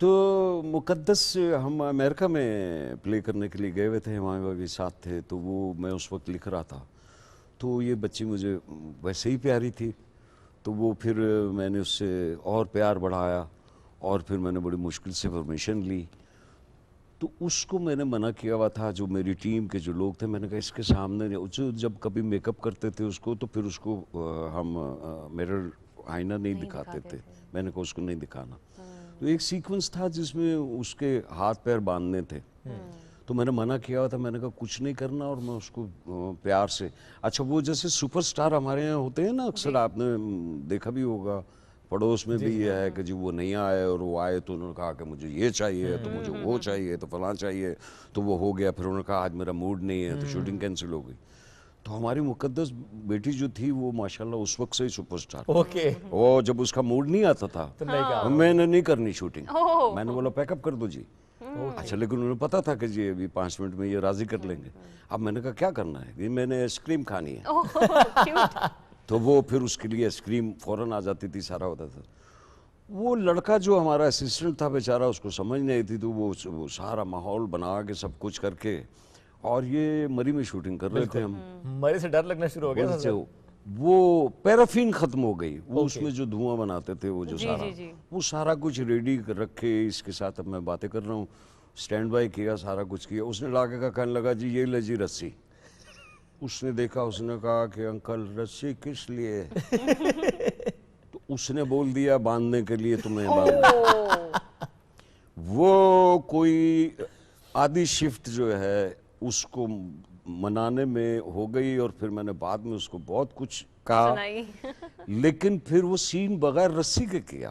تو مقدس ہم امریکہ میں پلے کرنے کے لیے گئے ہوئے تھے, ہمارے بھائی ساتھ تھے, تو وہ میں اس وقت لکھ رہا تھا, تو یہ بچی مجھے ویسے ہی پیاری تھی, تو وہ پھر میں نے اس سے اور پیار بڑھایا, اور پھر میں نے بڑی مشکل سے پرمیشن لی. تو اس کو میں نے منع کیا ہوا تھا, جو میری ٹیم کے جو لوگ تھے, میں نے کہا اس کے سامنے جب کبھی میک اپ کرتے تھے اس کو, تو پھر اس کو ہم میرر آئینہ نہیں دکھاتے تھے, میں نے کہا اس کو نہیں دکھانا. تو ایک سیکوینس تھا جس میں اس کے ہاتھ پیر باندھنے تھے, تو میں نے منع کیا ہوا تھا, میں نے کہا کچھ نہیں کرنا, اور میں اس کو پیار سے. اچھا وہ جیسے سپر سٹار ہمارے یہاں ہوتے ہیں نا, اکثر آپ نے دیکھا بھی ہوگا, پڑوس میں بھی یہ ہے کہ جی وہ نہیں آئے, اور وہ آئے تو انہوں نے کہا کہ مجھے یہ چاہیے, تو مجھے وہ چاہیے, تو فلاں چاہیے, تو وہ ہو گیا. پھر انہوں نے کہا آج میرا موڈ نہیں ہے, تو شوٹنگ کینسل ہو گئی. تو ہماری مقدس بیٹی جو تھی وہ ماشاءاللہ اس وقت سے ہی سپر سٹار. وہ جب اس کا موڈ نہیں آتا تھا, میں نے نہیں کرنی شوٹنگ, میں نے بولا پیک اپ کر دو جی. اچھا, لیکن انہوں نے پتا تھا کہ جی ابھی 5 منٹ میں یہ راضی کر لیں گے. اب میں نے کہا کیا کرنا ہے, یہ میں نے آئس کریم کھانی ہے. تو وہ پھر اس کے لیے آئس کریم فوراً آ جاتی تھی, سارا ہوتا تھا. وہ لڑکا جو ہمارا اسسٹنٹ تھا بیچارہ, اس کو سمجھ نہیں تھی, تو وہ سارا ماحول بنا کے سب کچھ کر کے, اور یہ مری میں شوٹنگ کر رہے تھے ہم. مری سے ڈر لگنا شروع ہو گیا. وہ پیرافین ختم ہو گئی, وہ اس میں جو دھواں بناتے تھے, وہ جو سارا وہ سارا کچھ ریڈی رکھے. اس کے ساتھ اب میں باتیں کر رہا ہوں, سٹینڈ بائی کیا, سارا کچھ کیا. اس نے لا کے کہا, کہنے لگا جی یہ لے جی رسی. اس نے دیکھا, اس نے کہا کہ انکل رسی کس لیے؟ تو اس نے بول دیا باندھنے کے لیے تمہیں باندھنا. وہ کوئی آدھی شفٹ جو ہے اس کو منانے میں ہو گئی, اور پھر میں نے بعد میں اس کو بہت کچھ کہا, لیکن پھر وہ سین بغیر رسی کے کیا.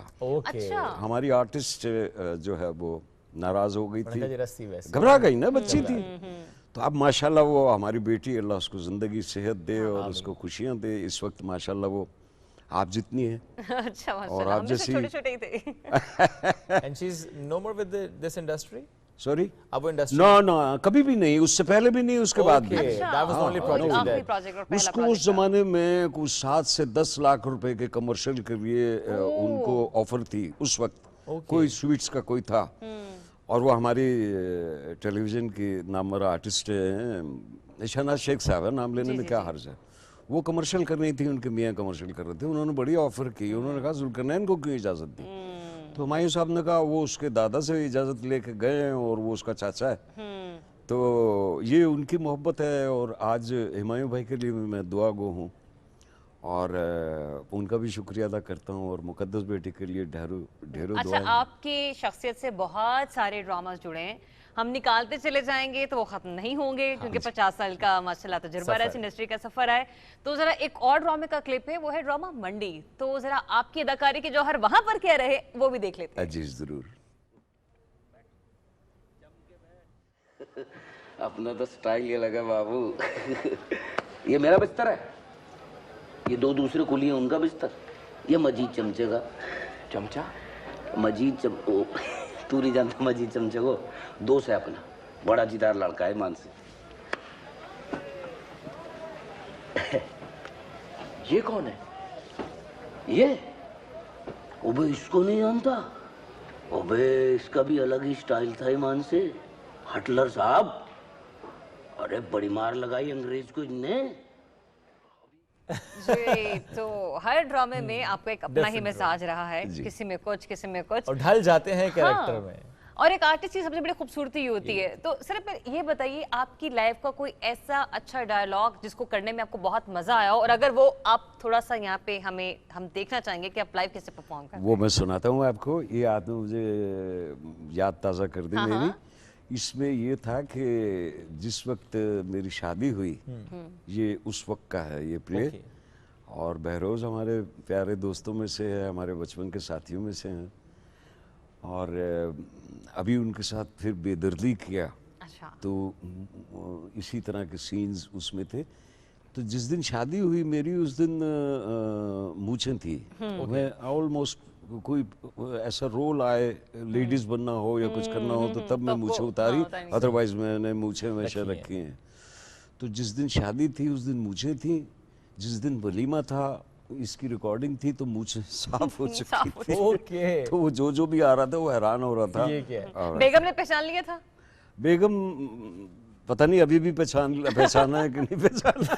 ہماری آرٹسٹ جو ہے وہ ناراض ہو گئی تھی, گھبرا گئی نا, بچی تھی. تو اب ماشاءاللہ وہ ہماری بیٹی, اللہ اس کو زندگی صحت دے اور اس کو خوشیاں دے. اس وقت ماشاءاللہ وہ آپ جتنی ہے, اور آپ جیسی. And she's no more with this industry? Sorry, اب وہ انڈسٹری نو کبھی بھی نہیں, اس سے پہلے بھی نہیں, اس کے بعد بھی. اس کو اس زمانے میں کچھ 7 سے 10 لاکھ روپے کے کمرشل کے لیے ان کو آفر تھی اس وقت. کوئی سویٹس کا کوئی تھا, اور وہ ہماری ٹیلی ویژن کی نامور آرٹسٹ ہیں, شہناز شیخ صاحب ہے, نام لینے میں کیا حرج ہے. وہ کمرشل کر رہی تھی, ان کے میاں کمرشل کر رہے تھے. انہوں نے بڑی آفر کی, انہوں نے کہا ذوالقرنین کو کیوں اجازت دی؟ تو ہمایوں صاحب نے کہا وہ اس کے دادا سے اجازت لے کے گئے ہیں, اور وہ اس کا چاچا ہے. تو یہ ان کی محبت ہے, اور آج ہمایوں بھائی کے لیے میں دعا گو ہوں, اور ان کا بھی شکریہ ادا کرتا ہوں, اور مقدس بیٹی کے لیے ڈھیروں دعائیں. اچھا, آپ کی شخصیت سے بہت سارے ڈراماز جڑے ہیں, ہم نکالتے چلے جائیں گے تو وہ ختم نہیں ہوں گے, کیونکہ 50 سال کا ماشاءاللہ تجربہ ہے, انڈسٹری کا سفر ہے. تو ذرا ایک اور ڈرامے کا کلپ ہے, وہ ہے ڈرامہ منڈی. تو ذرا آپ کی اداکاری کے جوہر وہاں پر کیا رہے وہ بھی دیکھ لیتے ہیں. جی ضرور. اپنا تو سٹائل یہ لگا بابو. یہ میرا بستر ہے, یہ 2 دوسرے کلی ہیں ان کا بستر. یہ مجید چمچے کا. چمچہ؟ مجید تو نہیں جانتا مجید چمچے کو؟ دوست ہے اپنا, بڑا جیدار لڑکا ہے مان سے. یہ کون ہے؟ یہ اوبے اس کو نہیں جانتا. اوبے اس کا بھی الگ ہی سٹائل تھا ایمان سے. ہٹلر صاحب, ارے بڑی مار لگائی انگریز کو ان نے. جی, تو ہر ڈرامے میں آپ کو ایک اپنا ہی مزاج رہا ہے, کسی میں کچھ, کسی میں کچھ, اور ڈھل جاتے ہیں کریکٹر میں. اور ایک آرٹسٹ کی سب سے بڑی خوبصورتی یہ ہوتی ہے. تو صرف یہ بتائیے, آپ کی لائف کا کوئی ایسا اچھا ڈائلاگ جس کو کرنے میں آپ کو بہت مزہ آیا ہو, اور اگر وہ آپ تھوڑا سا یہاں پہ ہم دیکھنا چاہیں گے کہ آپ لائف کیسے پرفارم کرتے ہیں. وہ میں سناتا ہوں آپ کو, یہ آپ نے مجھے یاد تازہ کر دی میری. اس میں یہ تھا کہ جس وقت میری شادی ہوئی, یہ اس وقت کا ہے یہ پلے, اور بہروز ہمارے پیارے دوستوں میں سے ہے, ہمارے بچپن کے ساتھیوں میں سے ہیں, اور ابھی ان کے ساتھ پھر بے دردی کیا. تو اسی طرح کے سینز اس میں تھے. تو جس دن شادی ہوئی میری, اس دن مونچھیں تھی. میں آلموسٹ کوئی ایسا رول آئے, لیڈیز بننا ہو یا کچھ کرنا ہو, تو تب میں مونچھیں اتاری, ادروائز میں نے مونچھیں ہمیشہ رکھی ہیں. تو جس دن شادی تھی اس دن مونچھیں تھیں, جس دن ولیمہ تھا اس کی ریکارڈنگ تھی تو منہ سے صاف ہو چکی تھی. اوکے. تو وہ جو بھی آ رہا تھا وہ حیران ہو رہا تھا. یہ کیا ہے؟ بیگم نے پہچان لیا تھا؟ بیگم پتہ نہیں ابھی بھی پہچانا ہے کہ نہیں پہچانا.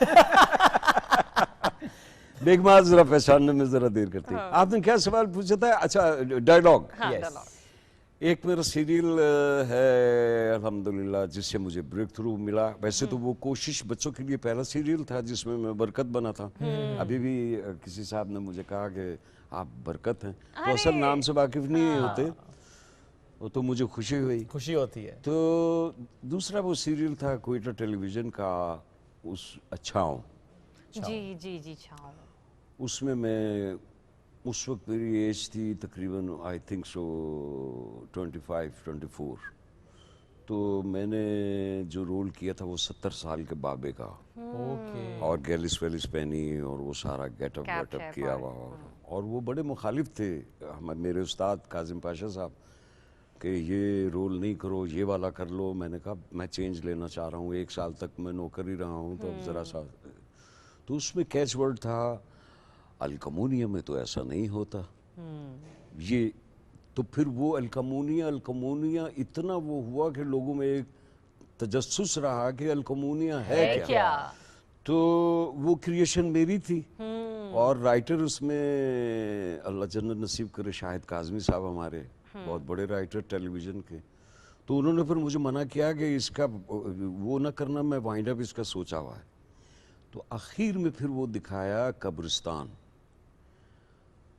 بیگم آج ذرا پہچاننے میں ذرا دیر کرتی ہے. آپ نے کیا سوال پوچھا تھا؟ اچھا ڈائیلاگ. ایک میرا سیریل ہے الحمدللہ جس سے مجھے بریک تھرو ملا. ویسے تو وہ کوشش بچوں کے لیے پہلا سیریل تھا جس میں میں برکت بنا تھا. ابھی بھی کسی صاحب نے مجھے کہا کہ آپ برکت ہیں تو اصل نام سے واقف نہیں ہوتے. وہ تو مجھے خوشی ہوتی ہے. تو دوسرا وہ سیریل تھا کوئٹہ ٹیلی ویژن کا اچھاؤں. جی چھاؤں. اس میں اس وقت میری ایج تھی تقریباً آئی تھنک سو 25-24. تو میں نے جو رول کیا تھا وہ 70 سال کے بابے کا. اور گیلس ویلس پہنی اور وہ سارا گیٹ اپ ویٹ اپ کیا ہوا. اور وہ بڑے مخالف تھے میرے استاد کاظم پاشا صاحب کہ یہ رول نہیں کرو, یہ والا کر لو. میں نے کہا میں چینج لینا چاہ رہا ہوں, 1 سال تک میں نوکر ہی رہا ہوں تو اب ذرا سا. تو اس میں کیچ ورڈ تھا الکمونیا میں تو ایسا نہیں ہوتا. یہ تو پھر وہ الکمونیا اتنا وہ ہوا کہ لوگوں میں ایک تجسس رہا کہ الکمونیا ہے کیا. تو وہ کریشن میری تھی. اور رائٹر اس میں اللہ جنت نصیب کرے شاہد کاظمی صاحب ہمارے بہت بڑے رائٹر ٹیلی ویژن کے. تو انہوں نے پھر مجھے منع کیا کہ اس کا وہ نہ کرنا, میں وائنڈ اپ اس کا سوچا ہوا ہے. تو آخر میں پھر وہ دکھایا قبرستان.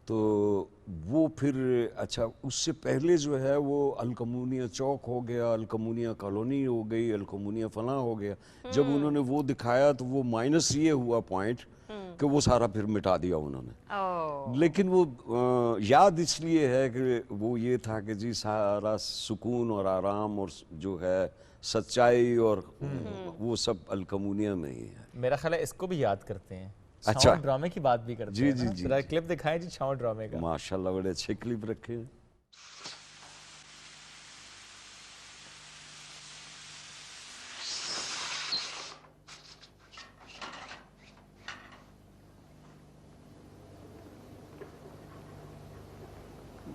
تو وہ پھر اچھا اس سے پہلے جو ہے وہ الکمونیا چوک ہو گیا, الکمونیا کالونی ہو گئی, الکمونیا فلاں ہو گیا. جب انہوں نے وہ دکھایا تو وہ مائنس یہ ہوا پوائنٹ کہ وہ سارا پھر مٹا دیا انہوں نے. لیکن وہ یاد اس لیے ہے کہ وہ یہ تھا کہ جی سارا سکون اور آرام اور جو ہے سچائی اور وہ سب الکمونیا میں ہی ہے. میرا خیال ہے اس کو بھی یاد کرتے ہیں. اچھا چھاؤں ڈرامے کی بات بھی کرتے ہیں. جی ذرا کلپ دکھائیں جی چھاؤں ڈرامے کا. ماشاءاللہ بڑے اچھے کلپ رکھے ہیں.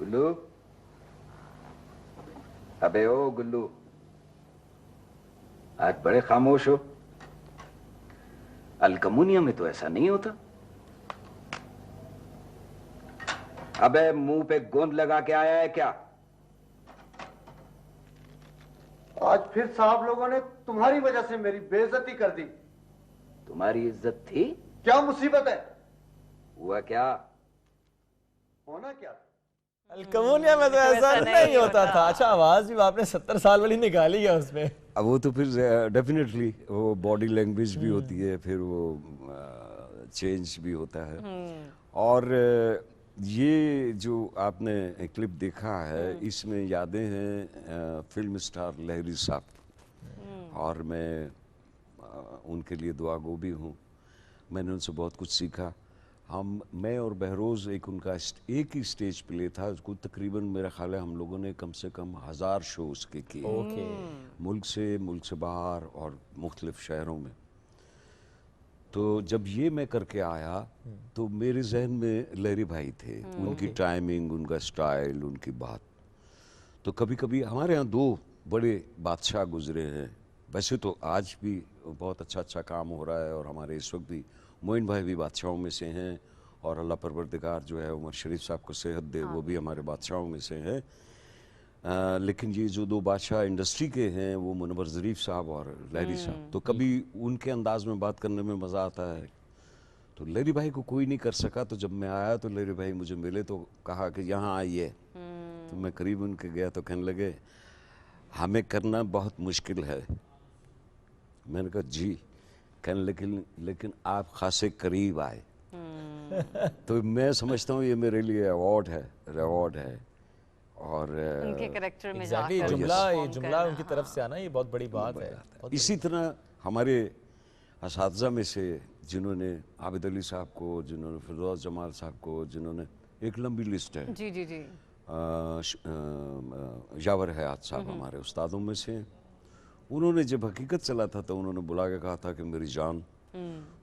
گلو, ابے او گلو, آج بڑے خاموش ہو. الکمونیا میں تو ایسا نہیں ہوتا. ابے منہ پہ گوند لگا کے آیا ہے کیا؟ آج پھر صاحب لوگوں نے تمہاری وجہ سے میری بے عزتی کر دی. تمہاری عزت تھی؟ کیا مصیبت ہے؟ ہوا کیا؟ ہونا کیا تھا؟ الکمونیا میں تو ایسا نہیں ہوتا تھا. اچھا آواز بھی آپ نے 70 سال والی نکالی ہے اس میں. اب وہ تو پھر ڈیفینیٹلی وہ باڈی لینگویج بھی ہوتی ہے, پھر وہ چینج بھی ہوتا ہے. اور یہ جو آپ نے کلپ دیکھا ہے اس میں یادیں ہیں فلم اسٹار لہری صاحب, اور میں ان کے لیے دعا گو بھی ہوں. میں نے ان سے بہت کچھ سیکھا. میں اور بہروز ایک ان کا ایک ہی اسٹیج پلے تھا. اس کو تقریباً میرا خیال ہے ہم لوگوں نے کم سے کم 1000 شوز کے کیے, ملک سے باہر اور مختلف شہروں میں. تو جب یہ میں کر کے آیا تو میرے ذہن میں لہری بھائی تھے. ان کی ٹائمنگ, ان کا سٹائل, ان کی بات. تو کبھی کبھی ہمارے ہاں 2 بڑے بادشاہ گزرے ہیں. ویسے تو آج بھی بہت اچھا کام ہو رہا ہے, اور ہمارے اس وقت بھی معین بھائی بھی بادشاہوں میں سے ہیں, اور اللہ پروردگار جو ہے عمر شریف صاحب کو صحت دے, وہ بھی ہمارے بادشاہوں میں سے ہیں. لیکن یہ جو 2 بادشاہ انڈسٹری کے ہیں وہ منور ظریف صاحب اور لہری صاحب, تو کبھی ان کے انداز میں بات کرنے میں مزہ آتا ہے. تو لہری بھائی کو کوئی نہیں کر سکا. تو جب میں آیا تو لہری بھائی مجھے ملے تو کہا کہ یہاں آئیے. تو میں قریب ان کے گیا تو کہنے لگے ہمیں کرنا بہت مشکل ہے. میں نے کہا جی. کہنے لیکن آپ خاصے قریب آئے. تو میں سمجھتا ہوں یہ میرے لیے ایوارڈ ہے, ریوارڈ ہے. اور ان کے کریکٹر میں جملہ ان کی طرف سے آنا یہ بہت بڑی بات ہے. اسی طرح ہمارے اساتذہ میں سے جنہوں نے عابد علی صاحب کو, جنہوں نے فردوس جمال صاحب کو, جنہوں نے ایک لمبی لسٹ ہے. جی یاور حیات صاحب ہمارے استادوں میں سے. انہوں نے جب حقیقت چلا تھا تو انہوں نے بلا کے کہا تھا کہ میری جان